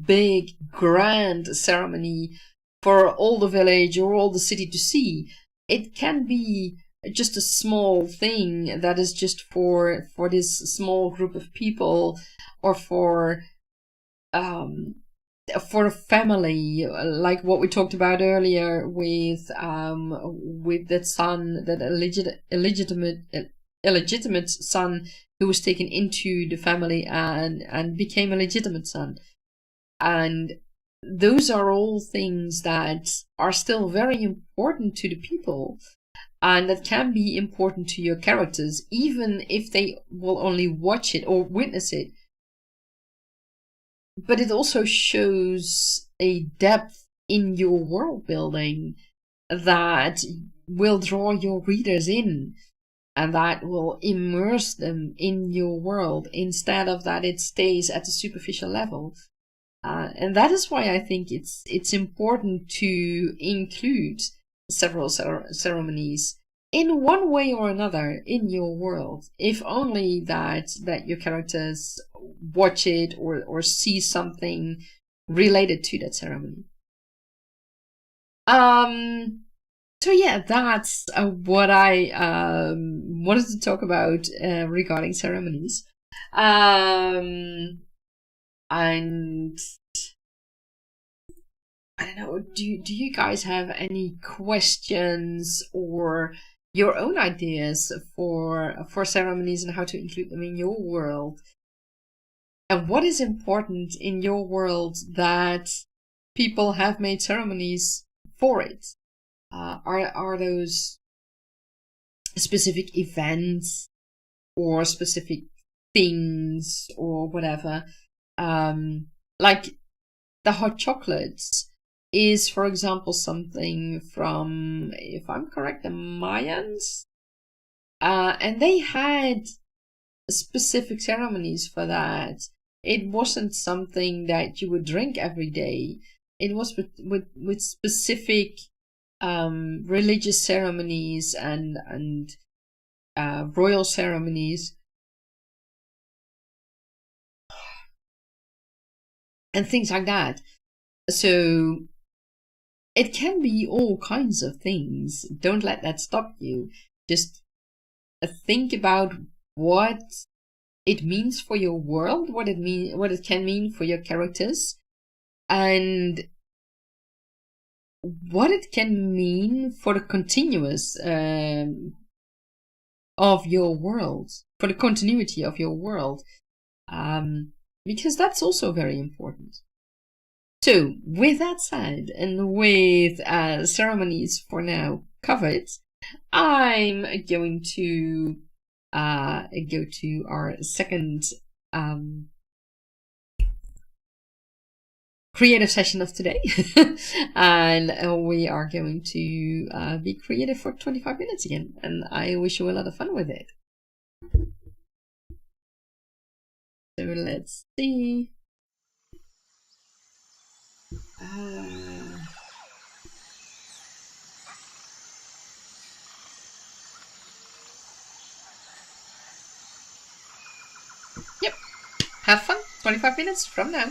big, grand ceremony for all the village or all the city to see. It can be just a small thing that is just for this small group of people, or for a family, like what we talked about earlier with that son, that illegitimate son who was taken into the family and became a legitimate son. And those are all things that are still very important to the people, and that can be important to your characters, even if they will only watch it or witness it. But it also shows a depth in your world building that will draw your readers in, and that will immerse them in your world, instead of that it stays at a superficial level. And that is why I think it's important to include several ceremonies in one way or another in your world, if only that your characters watch it or see something related to that ceremony. So yeah, that's what I wanted to talk about regarding ceremonies. And I don't know, do you guys have any questions or your own ideas for ceremonies and how to include them in your world? And what is important in your world that people have made ceremonies for it? Are those specific events or specific things or whatever? Like the hot chocolates is, for example, something from, if I'm correct, the Mayans. And they had specific ceremonies for that. It wasn't something that you would drink every day. It was with specific religious ceremonies and royal ceremonies and things like that. So it can be all kinds of things. Don't let that stop you. Just think about what it means for your world, what it can mean for your characters, and what it can mean for the continuous of your world, for the continuity of your world, because that's also very important. So, with that said, and with ceremonies for now covered, I'm going to go to our second creative session of today. And we are going to be creative for 25 minutes again. And I wish you a lot of fun with it. So let's see. Yep. Have fun. 25 minutes from now.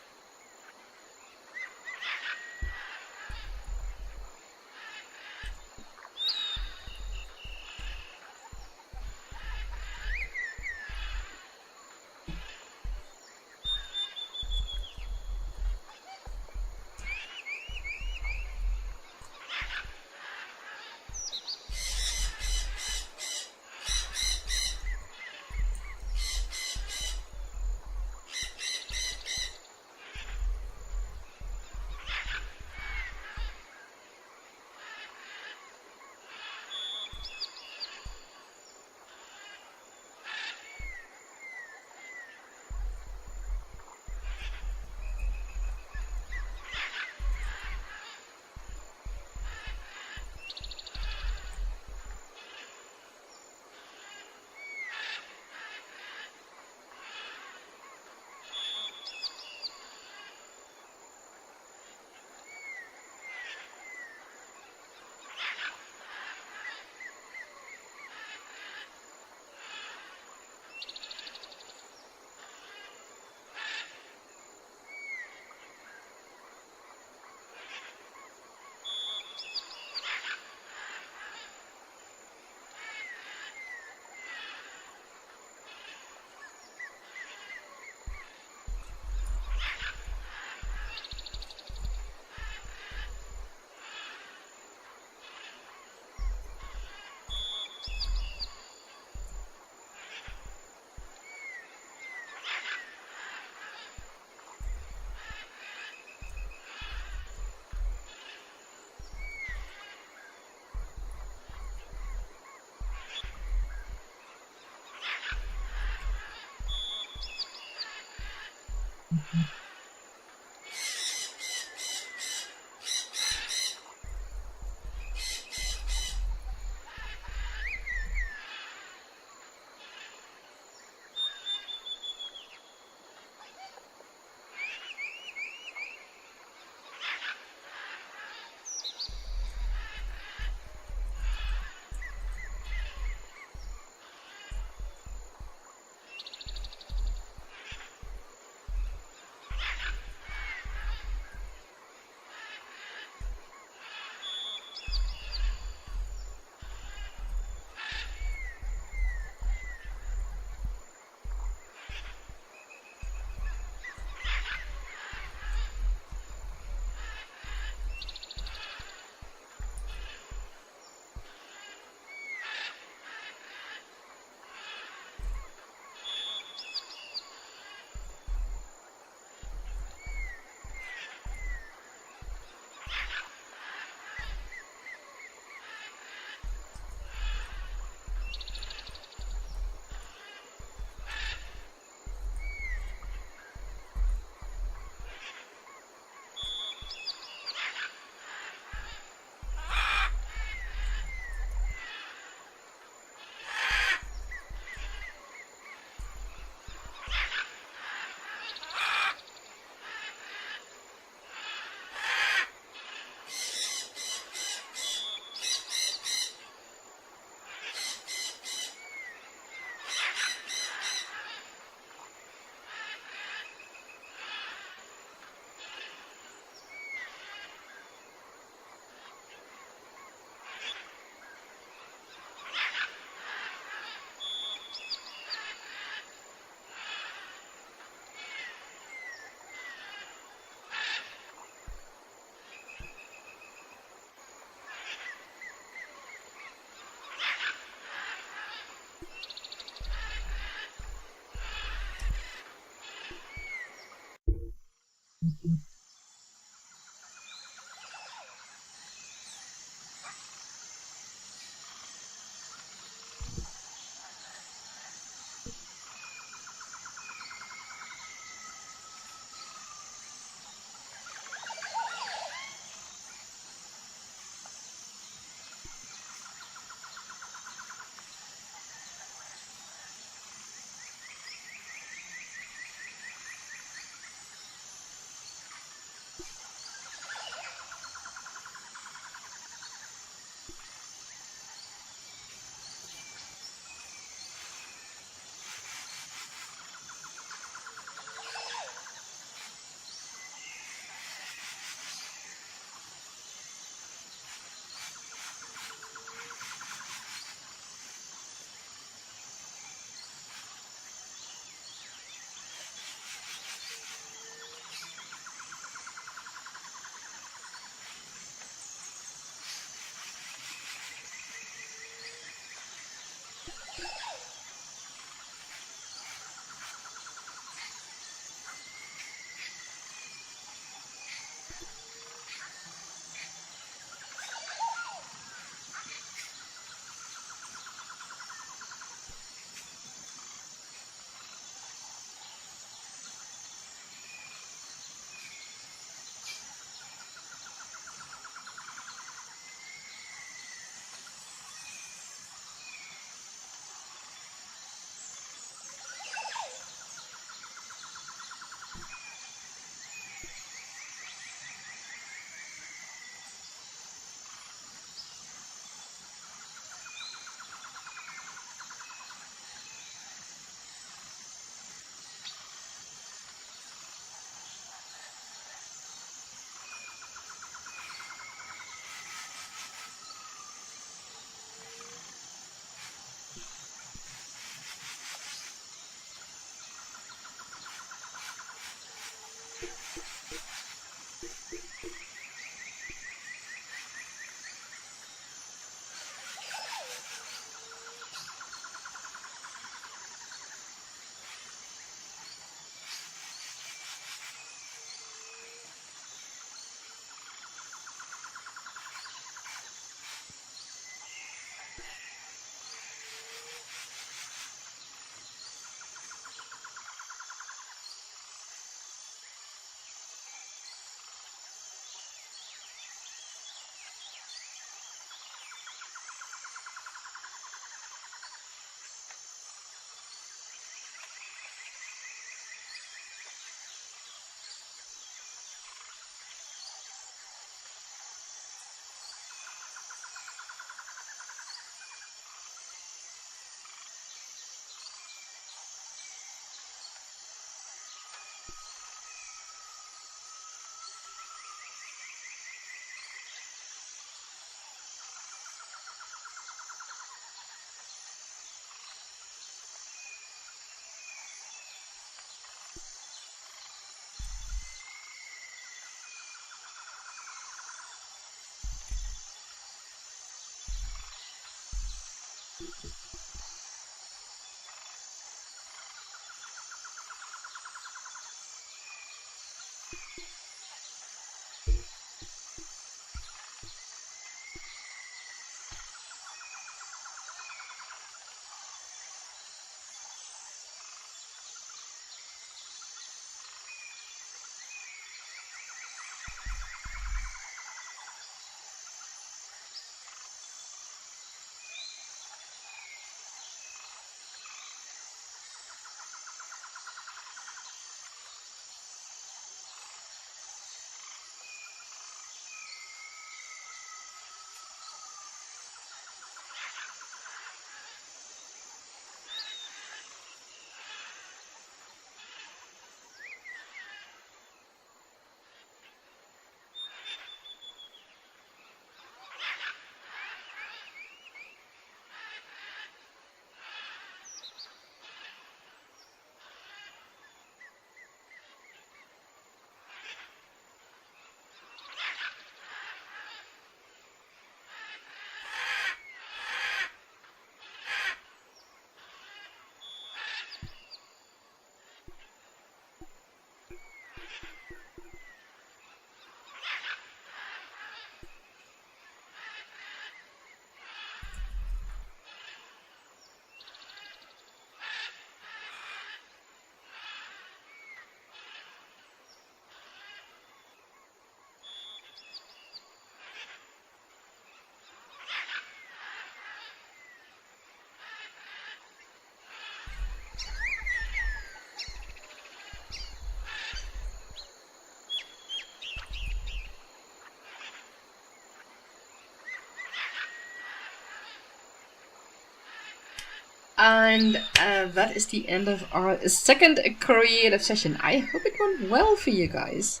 And that is the end of our second creative session. I hope it went well for you guys.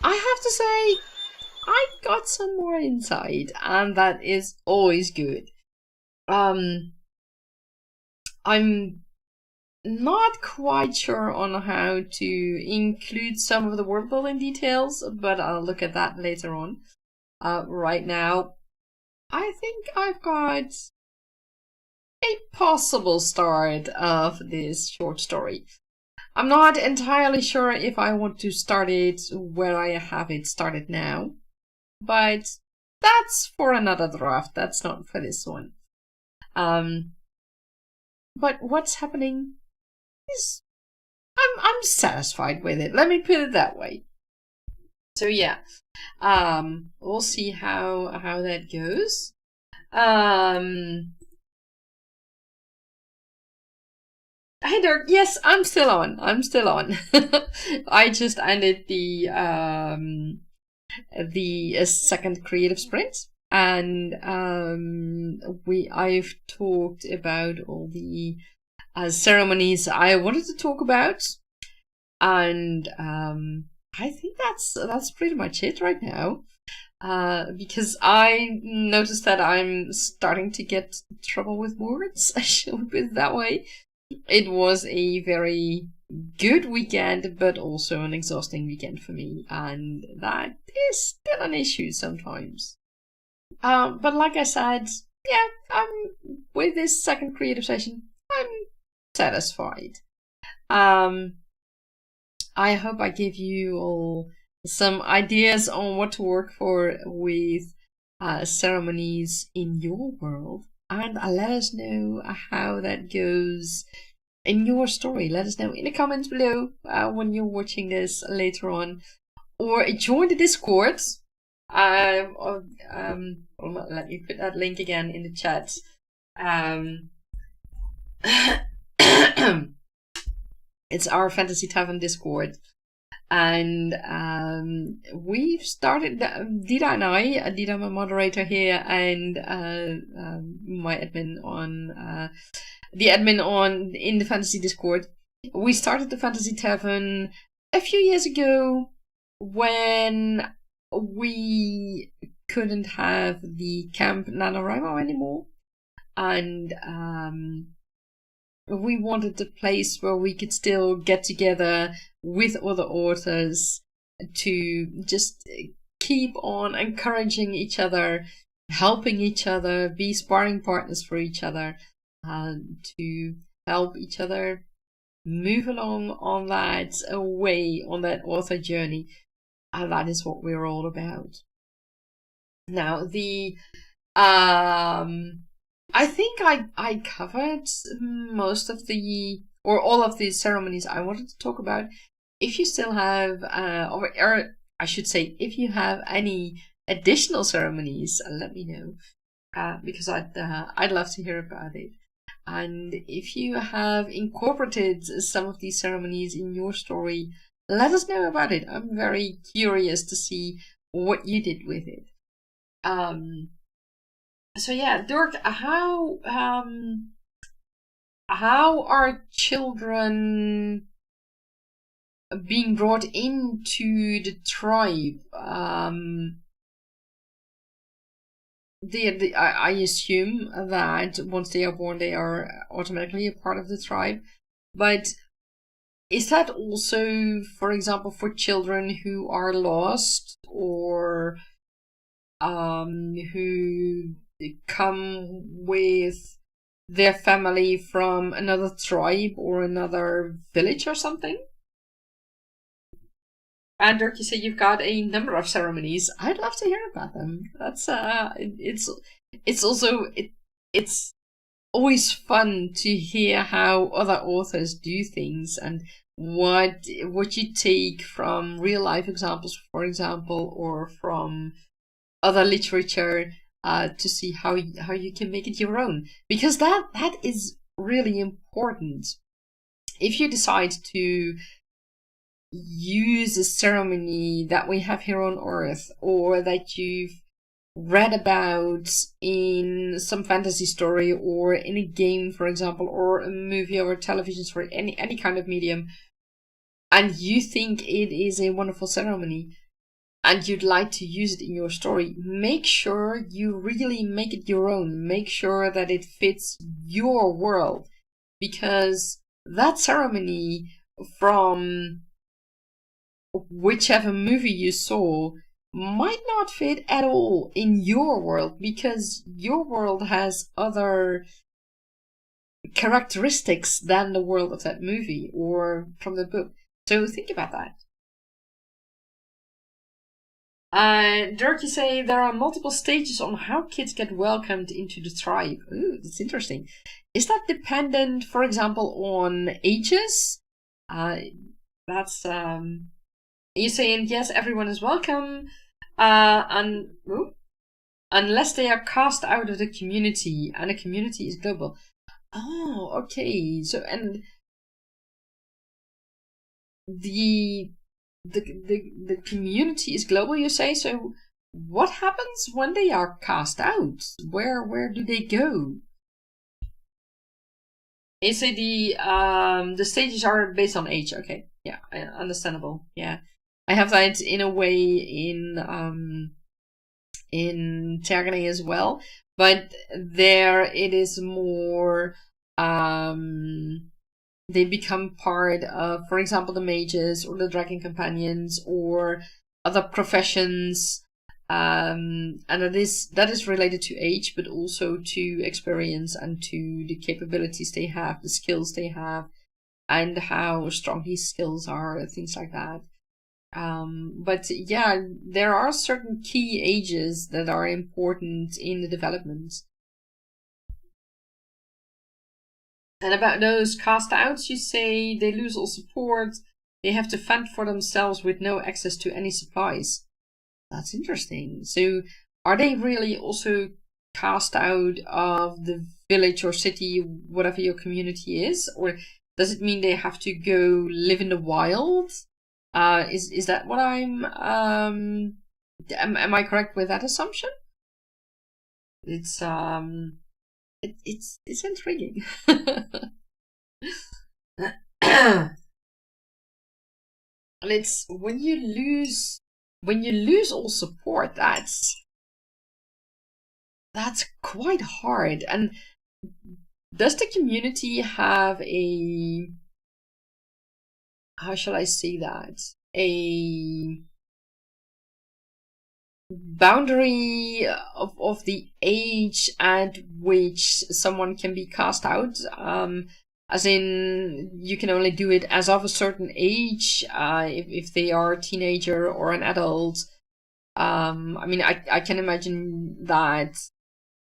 I have to say, I got some more insight, and that is always good. I'm not quite sure on how to include some of the world building details, but I'll look at that later on. Right now, I think I've got a possible start of this short story. I'm not entirely sure if I want to start it where I have it started now, but that's for another draft. That's not for this one. But what's happening is I'm satisfied with it. Let me put it that way. So yeah, we'll see how that goes. Hey Dirk, yes, I'm still on. I just ended the second creative sprint, and I've talked about all the ceremonies I wanted to talk about, and I think that's pretty much it right now. Because I noticed that I'm starting to get trouble with words. I should put it that way. It was a very good weekend, but also an exhausting weekend for me, and that is still an issue sometimes. But like I said, yeah, with this second creative session, I'm satisfied. I hope I give you all some ideas on what to work for with ceremonies in your world. And let us know how that goes in your story. Let us know in the comments below when you're watching this later on. Or join the Discord. Let me put that link again in the chat. It's our Fantasy Tavern Discord. And we've started, Dida and I, Dida, my moderator here, and my admin on the admin on in the Fantasy Discord. We started the Fantasy Tavern a few years ago when we couldn't have the Camp NaNoWriMo anymore, and we wanted a place where we could still get together with other authors to just keep on encouraging each other helping each other, be sparring partners for each other, to help each other move along on that way, on that author journey. And that is what we're all about. Now, I think I covered most of or all of the ceremonies I wanted to talk about. If you still have, or I should say, if you have any additional ceremonies, let me know, because I'd love to hear about it. And if you have incorporated some of these ceremonies in your story, let us know about it. I'm very curious to see what you did with it. So yeah, Dirk, how are children being brought into the tribe? I assume that once they are born, they are automatically a part of the tribe. But is that also, for example, for children who are lost or who come with their family from another tribe or another village or something? And Dirk, you said you've got a number of ceremonies. I'd love to hear about them. That's it's also it's always fun to hear how other authors do things and what you take from real life examples, for example, or from other literature, to see how you can make it your own, because that is really important. If you decide to use a ceremony that we have here on Earth, or that you've read about in some fantasy story, or in a game, for example, or a movie or a television story, any kind of medium, and you think it is a wonderful ceremony, and you'd like to use it in your story, make sure you really make it your own. Make sure that it fits your world, because that ceremony from whichever movie you saw might not fit at all in your world, because your world has other characteristics than the world of that movie or from the book. So think about that. Dirk, you say there are multiple stages on how kids get welcomed into the tribe. Ooh, that's interesting. Is that dependent, for example, on ages? That's you're saying yes, everyone is welcome, unless they are cast out of the community, and the community is global. Oh, okay. So and the community is global, you say. So what happens when they are cast out? Where do they go? You say the stages are based on age. Okay, yeah, understandable. Yeah, I have that in a way in Tergane as well, but there it is more they become part of, for example, the mages or the dragon companions or other professions, and that is related to age, but also to experience and to the capabilities they have, the skills they have, and how strong these skills are, things like that. But yeah, there are certain key ages that are important in the development. And about those cast outs, you say they lose all support, they have to fend for themselves with no access to any supplies. That's interesting. So are they really also cast out of the village or city, whatever your community is? Or does it mean they have to go live in the wild? Is that what am I correct with that assumption? It's it's intriguing. And it's when you lose all support, that's quite hard. And does the community have a, how shall I say that, boundary of the age at which someone can be cast out. As in, you can only do it as of a certain age, if they are a teenager or an adult. I mean, I can imagine that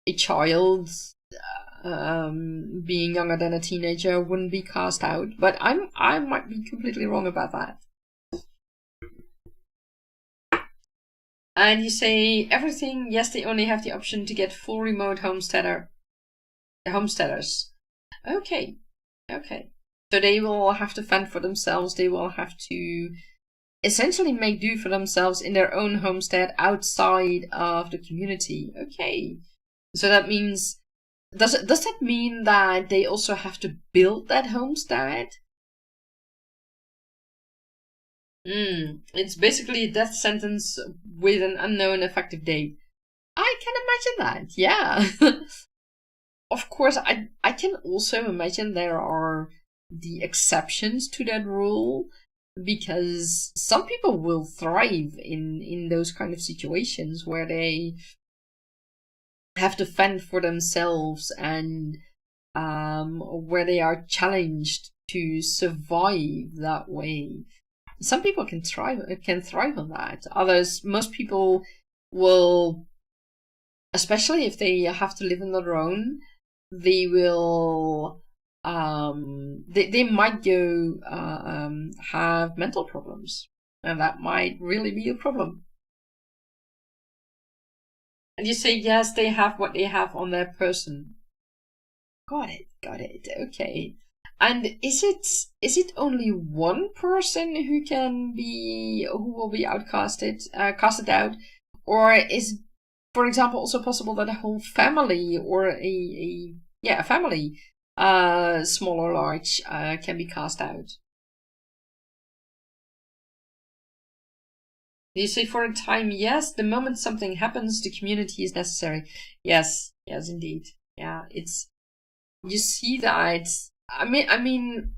a child being younger than a teenager wouldn't be cast out, but I might be completely wrong about that. And you say everything, yes, they only have the option to get full remote homesteaders. Okay. So they will have to fend for themselves. They will have to essentially make do for themselves in their own homestead outside of the community. Okay. So that means, does that mean that they also have to build that homestead? It's basically a death sentence with an unknown effective date. I can imagine that, yeah. Of course, I can also imagine there are the exceptions to that rule, because some people will thrive in those kind of situations where they have to fend for themselves and where they are challenged to survive that way. Some people can thrive on that. Others, most people will, especially if they have to live on their own, they will they might go have mental problems, and that might really be a problem. And you say, yes, they have what they have on their person. Got it. Okay. And is it only one person who will be casted out, or is, for example, also possible that a whole family or a family, small or large, can be cast out? You say for a time, yes. The moment something happens, the community is necessary. Yes, indeed. Yeah, you see that. I mean,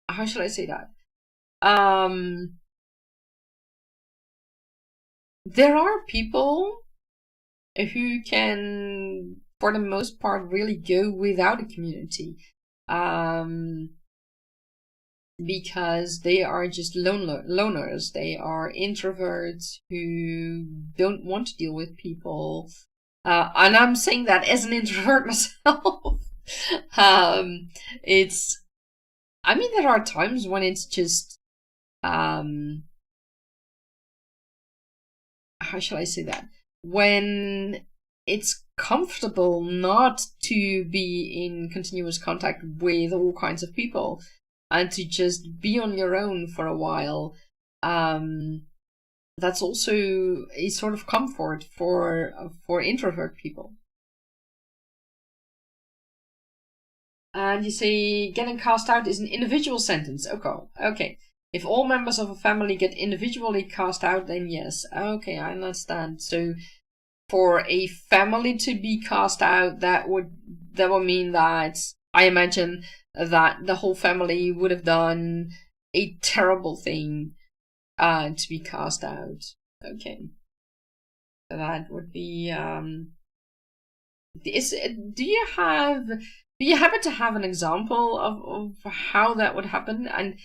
how should I say that? There are people who can, for the most part, really go without a community, because they are just loners. They are introverts who don't want to deal with people. And I'm saying that as an introvert myself. I mean, there are times when it's just, how shall I say that? When it's comfortable not to be in continuous contact with all kinds of people and to just be on your own for a while. That's also a sort of comfort for introvert people. And you say getting cast out is an individual sentence. Okay. If all members of a family get individually cast out, then yes. Okay, I understand. So for a family to be cast out, that would mean that, I imagine, that the whole family would have done a terrible thing to be cast out. Okay. So that would be do you happen to have an example of how that would happen? And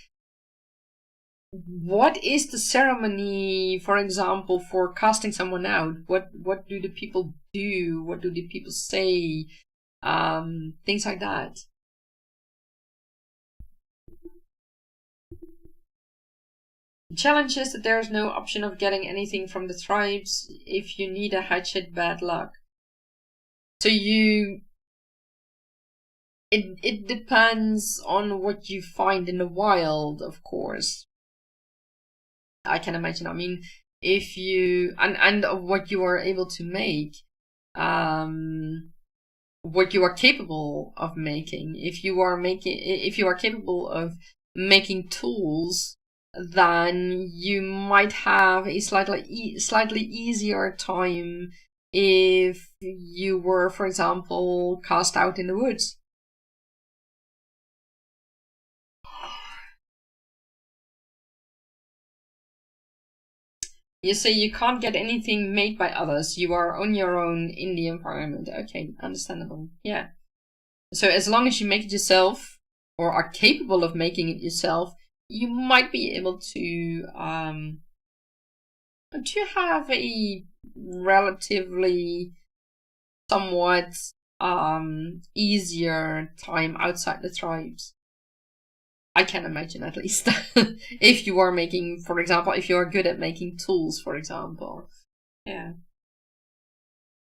what is the ceremony, for example, for casting someone out? What do the people do? What do the people say? Things like that. The challenge is that there is no option of getting anything from the tribes if you need a hatchet bad luck. So it depends on what you find in the wild, of course. I can imagine. I mean, if you and of what you are able to make, what you are capable of making. If you are capable of making tools, then you might have a slightly easier time if you were, for example, cast out in the woods. You say you can't get anything made by others. You are on your own in the environment. Okay, understandable. Yeah. So as long as you make it yourself, or are capable of making it yourself, you might be able to have a relatively somewhat easier time outside the tribes. I can imagine, at least. If you are making, for example, if you are good at making tools, for example. Yeah.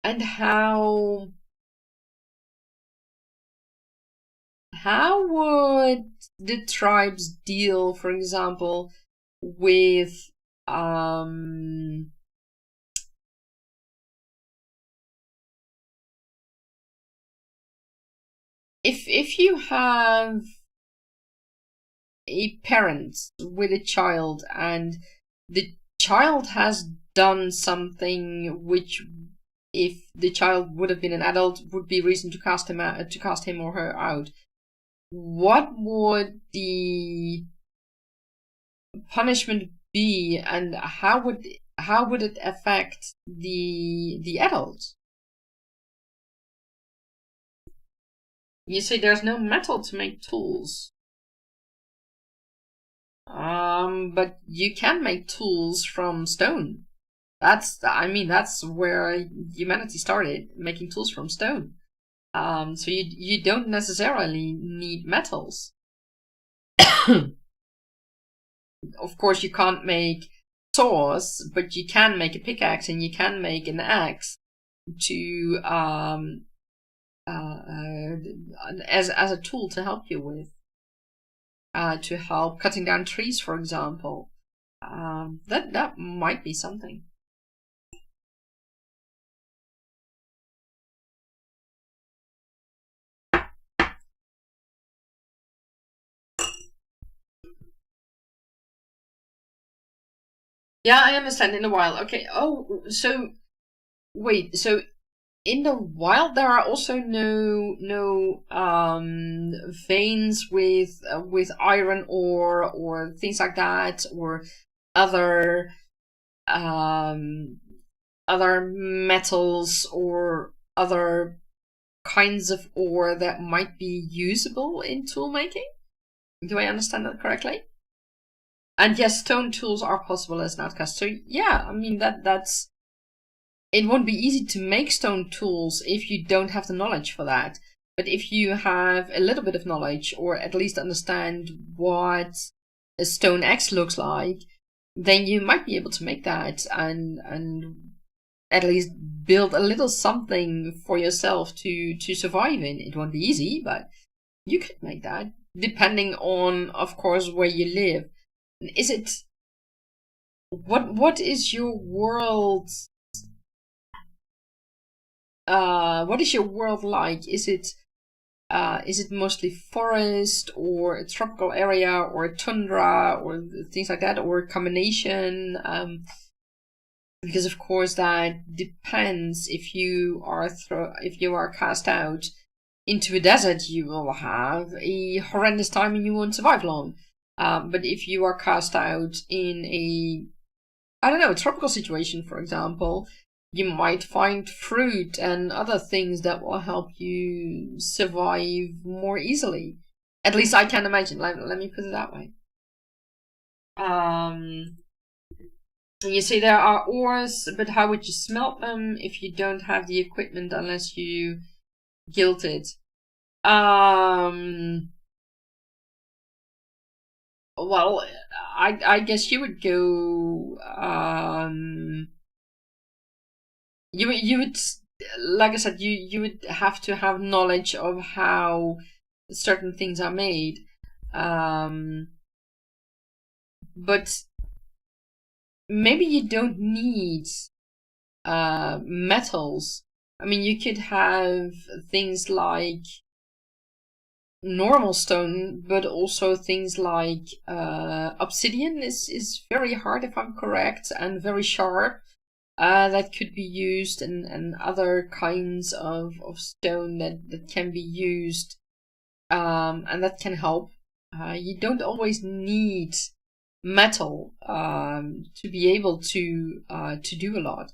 And how would the tribes deal, for example, with if you have a parent with a child and the child has done something which, if the child would have been an adult, would be reason to cast him or her out, what would the punishment be, and how would it affect the adult? You say there's no metal to make tools. But you can make tools from stone. That's where humanity started, making tools from stone. So you don't necessarily need metals. Of course, you can't make saws, but you can make a pickaxe and you can make an axe to as a tool to help you with, to help cutting down trees, for example. That might be something. Yeah, I understand. In the wild, okay. Oh, so wait. So in the wild, there are also no veins with iron ore or things like that, or other other metals or other kinds of ore that might be usable in tool making. Do I understand that correctly? And yes, stone tools are possible as an outcast. So yeah, I mean that's it won't be easy to make stone tools if you don't have the knowledge for that. But if you have a little bit of knowledge, or at least understand what a stone axe looks like, then you might be able to make that and at least build a little something for yourself to survive in. It won't be easy, but you could make that, depending on, of course, where you live. Is it what is your world? What is your world like? Is it mostly forest, or a tropical area, or a tundra, or things like that, or a combination? Because of course that depends. If you are cast out into a desert, you will have a horrendous time and you won't survive long. But if you are cast out in a tropical situation, for example, you might find fruit and other things that will help you survive more easily. At least I can imagine. Let me put it that way. You say there are ores, but how would you smelt them if you don't have the equipment unless you gilt it? Well, I guess you would go. You would, like I said, you would have to have knowledge of how certain things are made. But maybe you don't need metals. I mean, you could have things like normal stone, but also things like obsidian is very hard, if I'm correct, and very sharp. That could be used, and other kinds of stone that can be used, and that can help. You don't always need metal to be able to do a lot.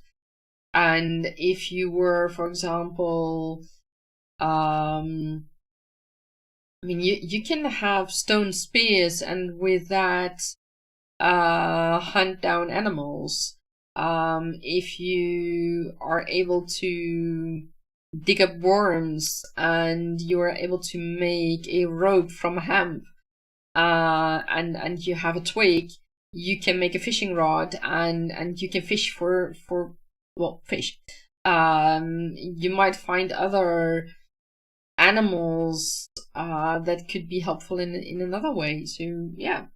And if you were, for example, I mean, you can have stone spears, and with that, hunt down animals. If you are able to dig up worms and you are able to make a rope from hemp, and you have a twig, you can make a fishing rod, and you can fish for well, fish. You might find other animals that could be helpful in another way. So yeah,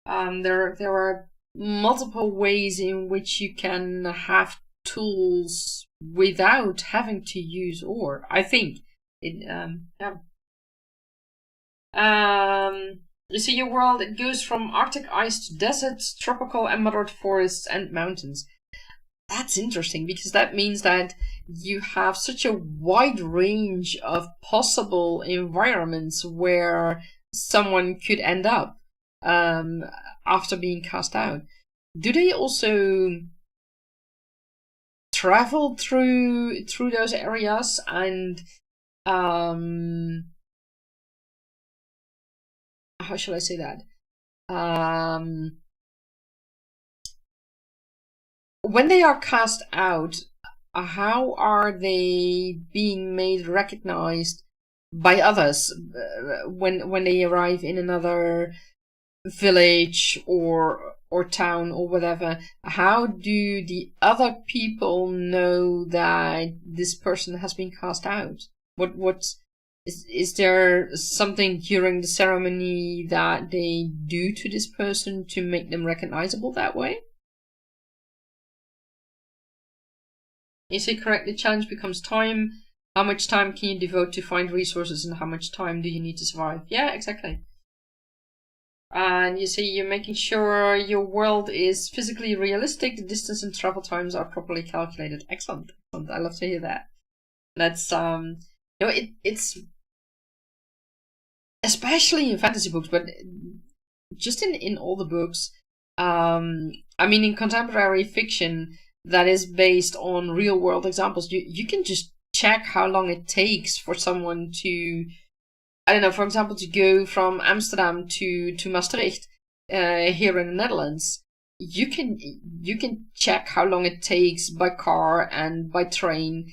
there are multiple ways in which you can have tools without having to use ore. I think it yeah. You see, your world, it goes from Arctic ice to deserts, tropical and moderate forests and mountains. That's interesting because that means that you have such a wide range of possible environments where someone could end up after being cast out. Do they also travel through those areas and how shall I say that? When they are cast out, how are they being made recognized by others when they arrive in another village or town or whatever? How do the other people know that this person has been cast out? What is there something during the ceremony that they do to this person to make them recognizable that way? You say correct, the challenge becomes time. How much time can you devote to find resources, and how much time do you need to survive? Yeah, exactly. And you say you're making sure your world is physically realistic, the distance and travel times are properly calculated. Excellent. Excellent. I love to hear that. That's it's especially in fantasy books, but just in all the books. I mean, in contemporary fiction that is based on real world examples, you can just check how long it takes for someone to, I don't know, for example, to go from Amsterdam to Maastricht here in the Netherlands. You can check how long it takes by car and by train,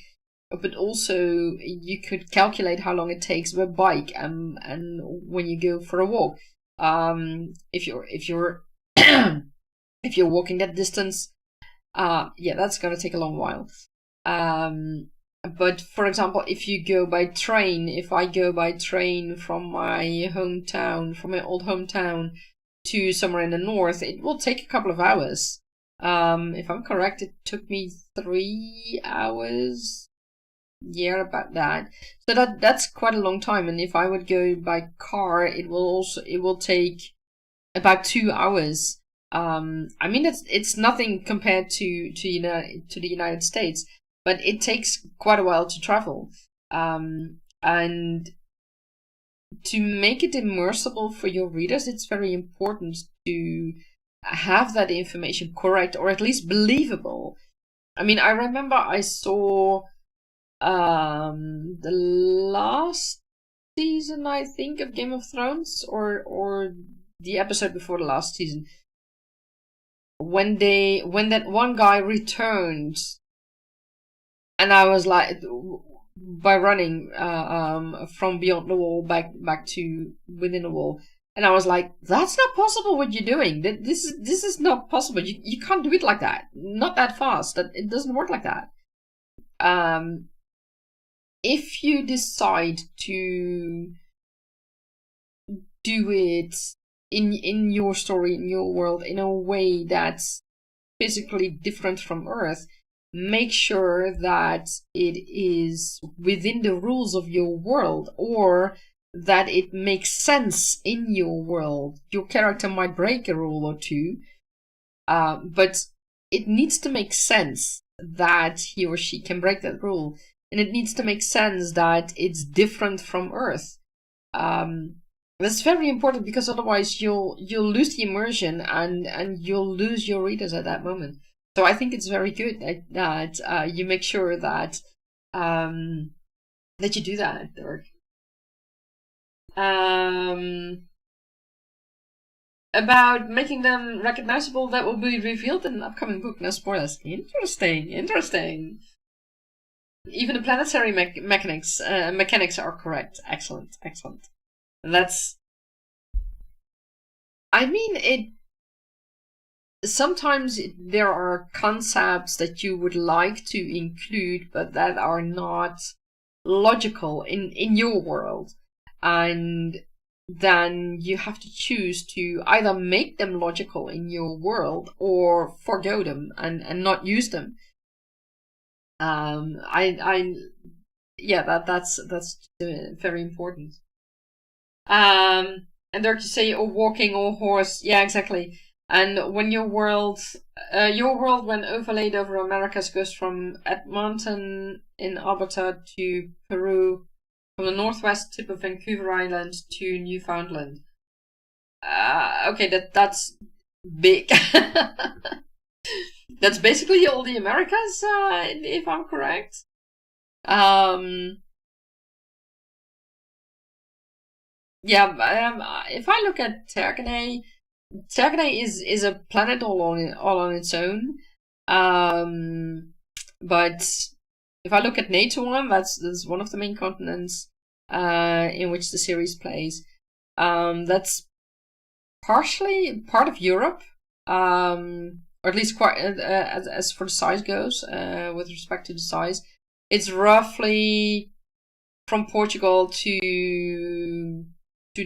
but also you could calculate how long it takes by bike and when you go for a walk. If you're if you're walking that distance, yeah, that's gonna take a long while. But for example, if you go by train, if I go by train from my hometown, from my old hometown to somewhere in the north, it will take a couple of hours. If I'm correct, it took me 3 hours. Yeah, about that. So that's quite a long time. And if I would go by car, it will take about 2 hours. I mean, it's nothing compared to the United States, but it takes quite a while to travel. And to make it immersible for your readers, it's very important to have that information correct, or at least believable. I mean, I remember I saw the last season, I think, of Game of Thrones, or the episode before the last season, when that one guy returned, and I was like, by running from beyond the wall back to within the wall, and I was like, that's not possible what you're doing. This is not possible. You can't do it like that. Not that fast. That it doesn't work like that. If you decide to do it in your story, in your world, in a way that's physically different from Earth, make sure that it is within the rules of your world, or that it makes sense in your world. Your character might break a rule or two, but it needs to make sense that he or she can break that rule. And it needs to make sense that it's different from Earth. That's very important, because otherwise you'll lose the immersion, and you'll lose your readers at that moment. So I think it's very good that you make sure that that you do that, Dirk. About making them recognizable, that will be revealed in an upcoming book. No spoilers. Interesting, interesting. Even the planetary mechanics are correct. Excellent, excellent. That's. I mean, it. Sometimes there are concepts that you would like to include, but that are not logical in your world, and then you have to choose to either make them logical in your world or forgo them and not use them. Yeah, that's very important. And there to say, or walking or horse, yeah, exactly. And when your world when overlaid over Americas goes from Edmonton in Alberta to Peru, from the northwest tip of Vancouver Island to Newfoundland. Okay, that's big. That's basically all the Americas, if I'm correct. Yeah, if I look at Tergane is a planet all on its own. But if I look at Natuan, that's one of the main continents in which the series plays. That's partially part of Europe, or at least quite as for the size goes. With respect to the size, it's roughly from Portugal to the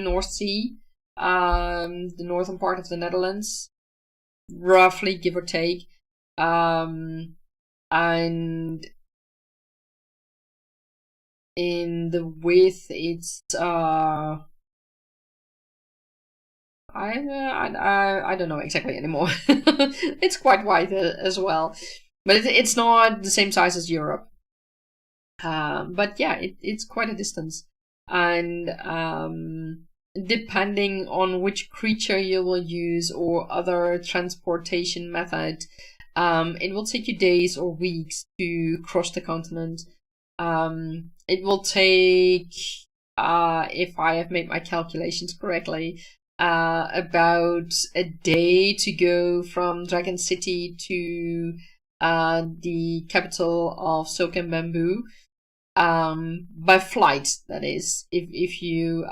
North Sea, the northern part of the Netherlands, roughly, give or take. And in the width, it's I don't know exactly anymore. It's quite wide as well, but it's not the same size as Europe. But yeah, it's quite a distance, and depending on which creature you will use or other transportation method, it will take you days or weeks to cross the continent. It will take, if I have made my calculations correctly, about a day to go from Dragon City to the capital of Silk and Bamboo. By flight, that is, if you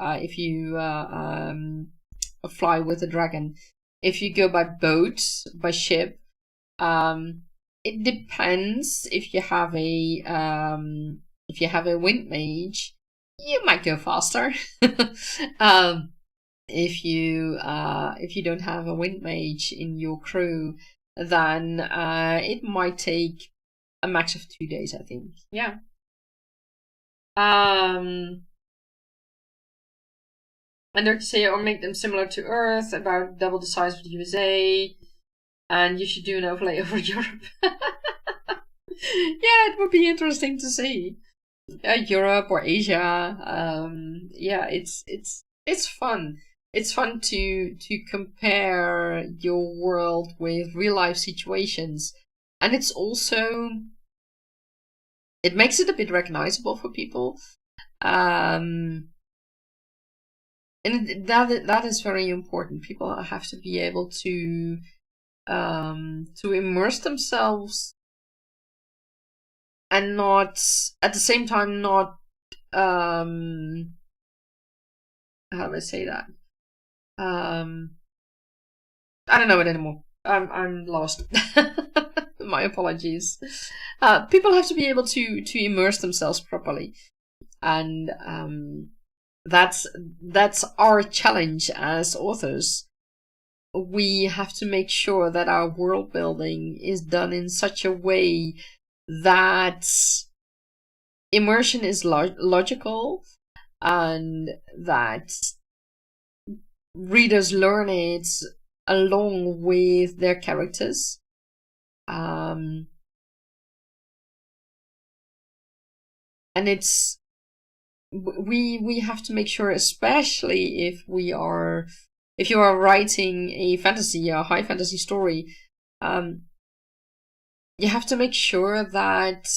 fly with a dragon. If you go by boat, by ship, it depends. If you have a wind mage, you might go faster. If you don't have a wind mage in your crew, then it might take a max of 2 days, I think. Yeah. And they're to say, or make them similar to Earth, about double the size of the USA, and you should do an overlay over Europe. Yeah, it would be interesting to see. Europe or Asia. Yeah, it's fun. It's fun to compare your world with real life situations, and it's also, it makes it a bit recognizable for people. And that is very important. People have to be able to immerse themselves, and not at the same time not how do I say that? I don't know it anymore. I'm lost. My apologies. People have to be able to immerse themselves properly, and that's our challenge as authors. We have to make sure that our world building is done in such a way that immersion is logical, and that readers learn it along with their characters. And it's we have to make sure, especially if you are writing a high fantasy story, you have to make sure that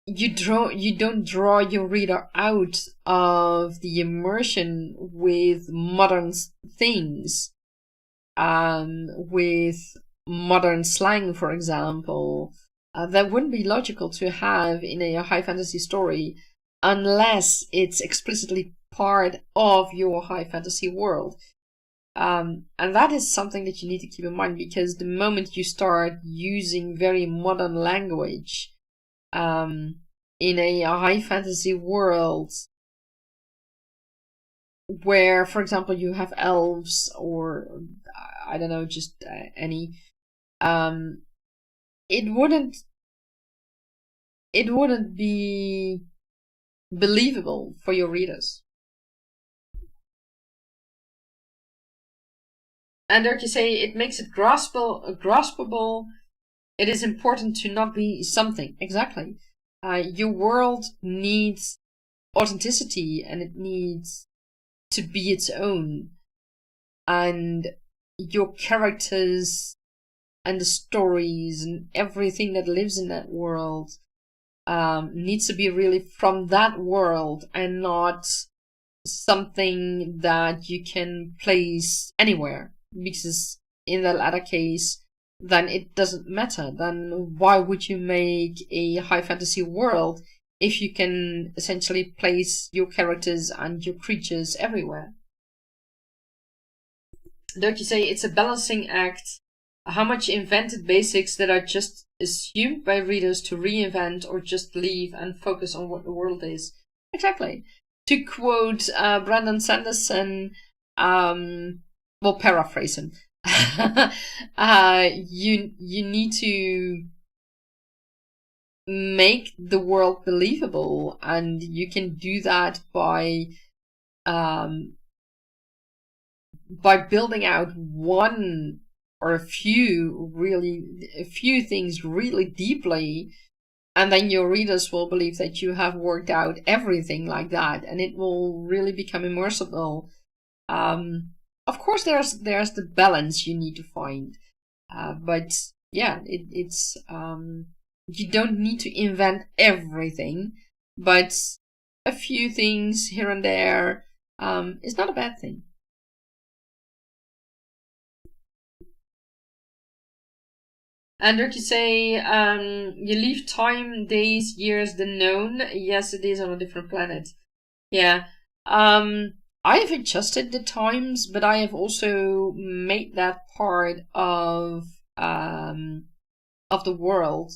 you don't draw your reader out of the immersion with modern things, with modern slang, for example. That wouldn't be logical to have in a high fantasy story unless it's explicitly part of your high fantasy world. And that is something that you need to keep in mind, because the moment you start using very modern language in a high fantasy world where, for example, you have elves, or I don't know, just any, it wouldn't be believable for your readers. And like you say, it makes it graspable. It is important to not be something. Exactly. Your world needs authenticity, and it needs to be its own. And your characters and the stories and everything that lives in that world needs to be really from that world, and not something that you can place anywhere. Because in the latter case, then it doesn't matter. Then why would you make a high fantasy world if you can essentially place your characters and your creatures everywhere? Don't you say it's a balancing act? How much invented basics that are just assumed by readers to reinvent, or just leave and focus on what the world is? Exactly. To quote Brandon Sanderson, well, paraphrase him. You need to make the world believable, and you can do that by building out one or a few things really deeply, and then your readers will believe that you have worked out everything like that, and it will really become immersible. Of course, there's the balance you need to find, but yeah, it's you don't need to invent everything, but a few things here and there is not a bad thing. And like you say, you leave time, days, years, the known. Yes, it is on a different planet. Yeah. I have adjusted the times, but I have also made that part of the world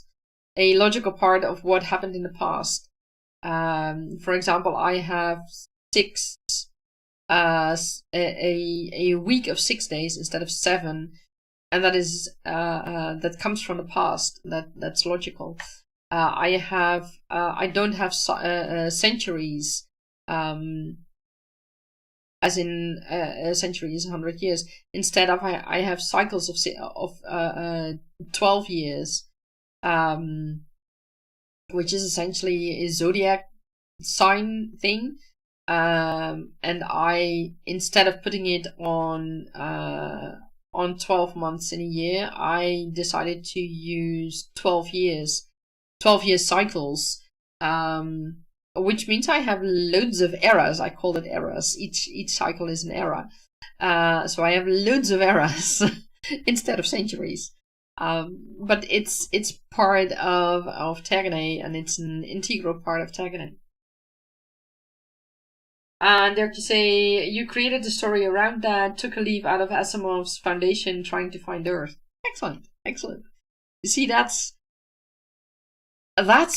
a logical part of what happened in the past. For example, I have a week of 6 days instead of 7, and that is that comes from the past. That's logical. I don't have centuries. As in a century is 100 years. Instead of I have cycles of 12 years, which is essentially a zodiac sign thing. And I, instead of putting it on 12 months in a year, I decided to use 12 year cycles. Which means I have loads of eras. I call it eras. Each cycle is an era. So I have loads of eras instead of centuries. But it's part of Tergane, and it's an integral part of Tergane. And there to say, you created the story around that, took a leaf out of Asimov's Foundation, trying to find Earth. Excellent. You see, that's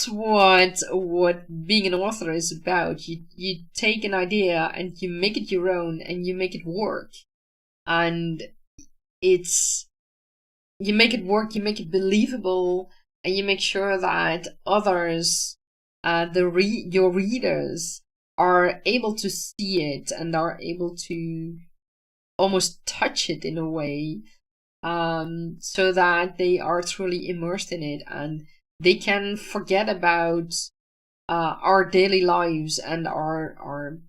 what being an author is about. You take an idea and you make it your own, and you make it work. And you make it work, you make it believable, and you make sure that others, your readers, are able to see it and are able to almost touch it in a way, so that they are truly immersed in it, and they can forget about our daily lives and our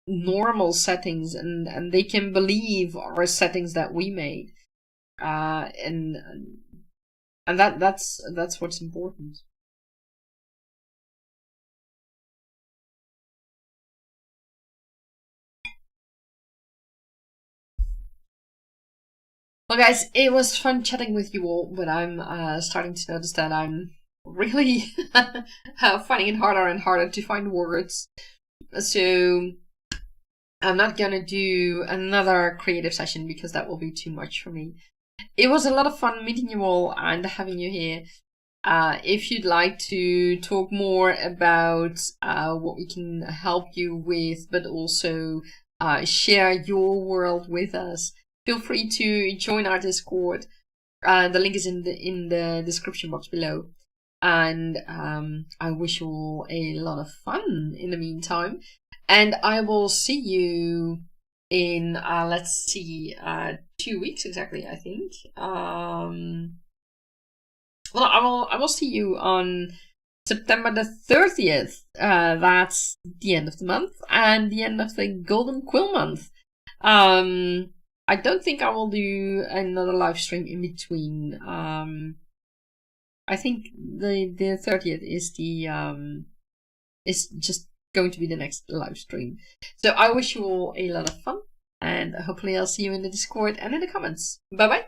normal settings, and they can believe our settings that we made, and that's what's important. Well, guys, it was fun chatting with you all, but I'm starting to notice that I'm really finding it harder and harder to find words. So I'm not gonna do another creative session because that will be too much for me. It was a lot of fun meeting you all and having you here. If you'd like to talk more about what we can help you with, but also share your world with us, feel free to join our Discord. The link is in the description box below. And I wish you all a lot of fun in the meantime. And I will see you in let's see, 2 weeks exactly, I think. Well, I will see you on September the 30th. That's the end of the month and the end of the Golden Quill Month. I don't think I will do another live stream in between. I think the 30th is just going to be the next live stream. So I wish you all a lot of fun, and hopefully I'll see you in the Discord and in the comments. Bye bye.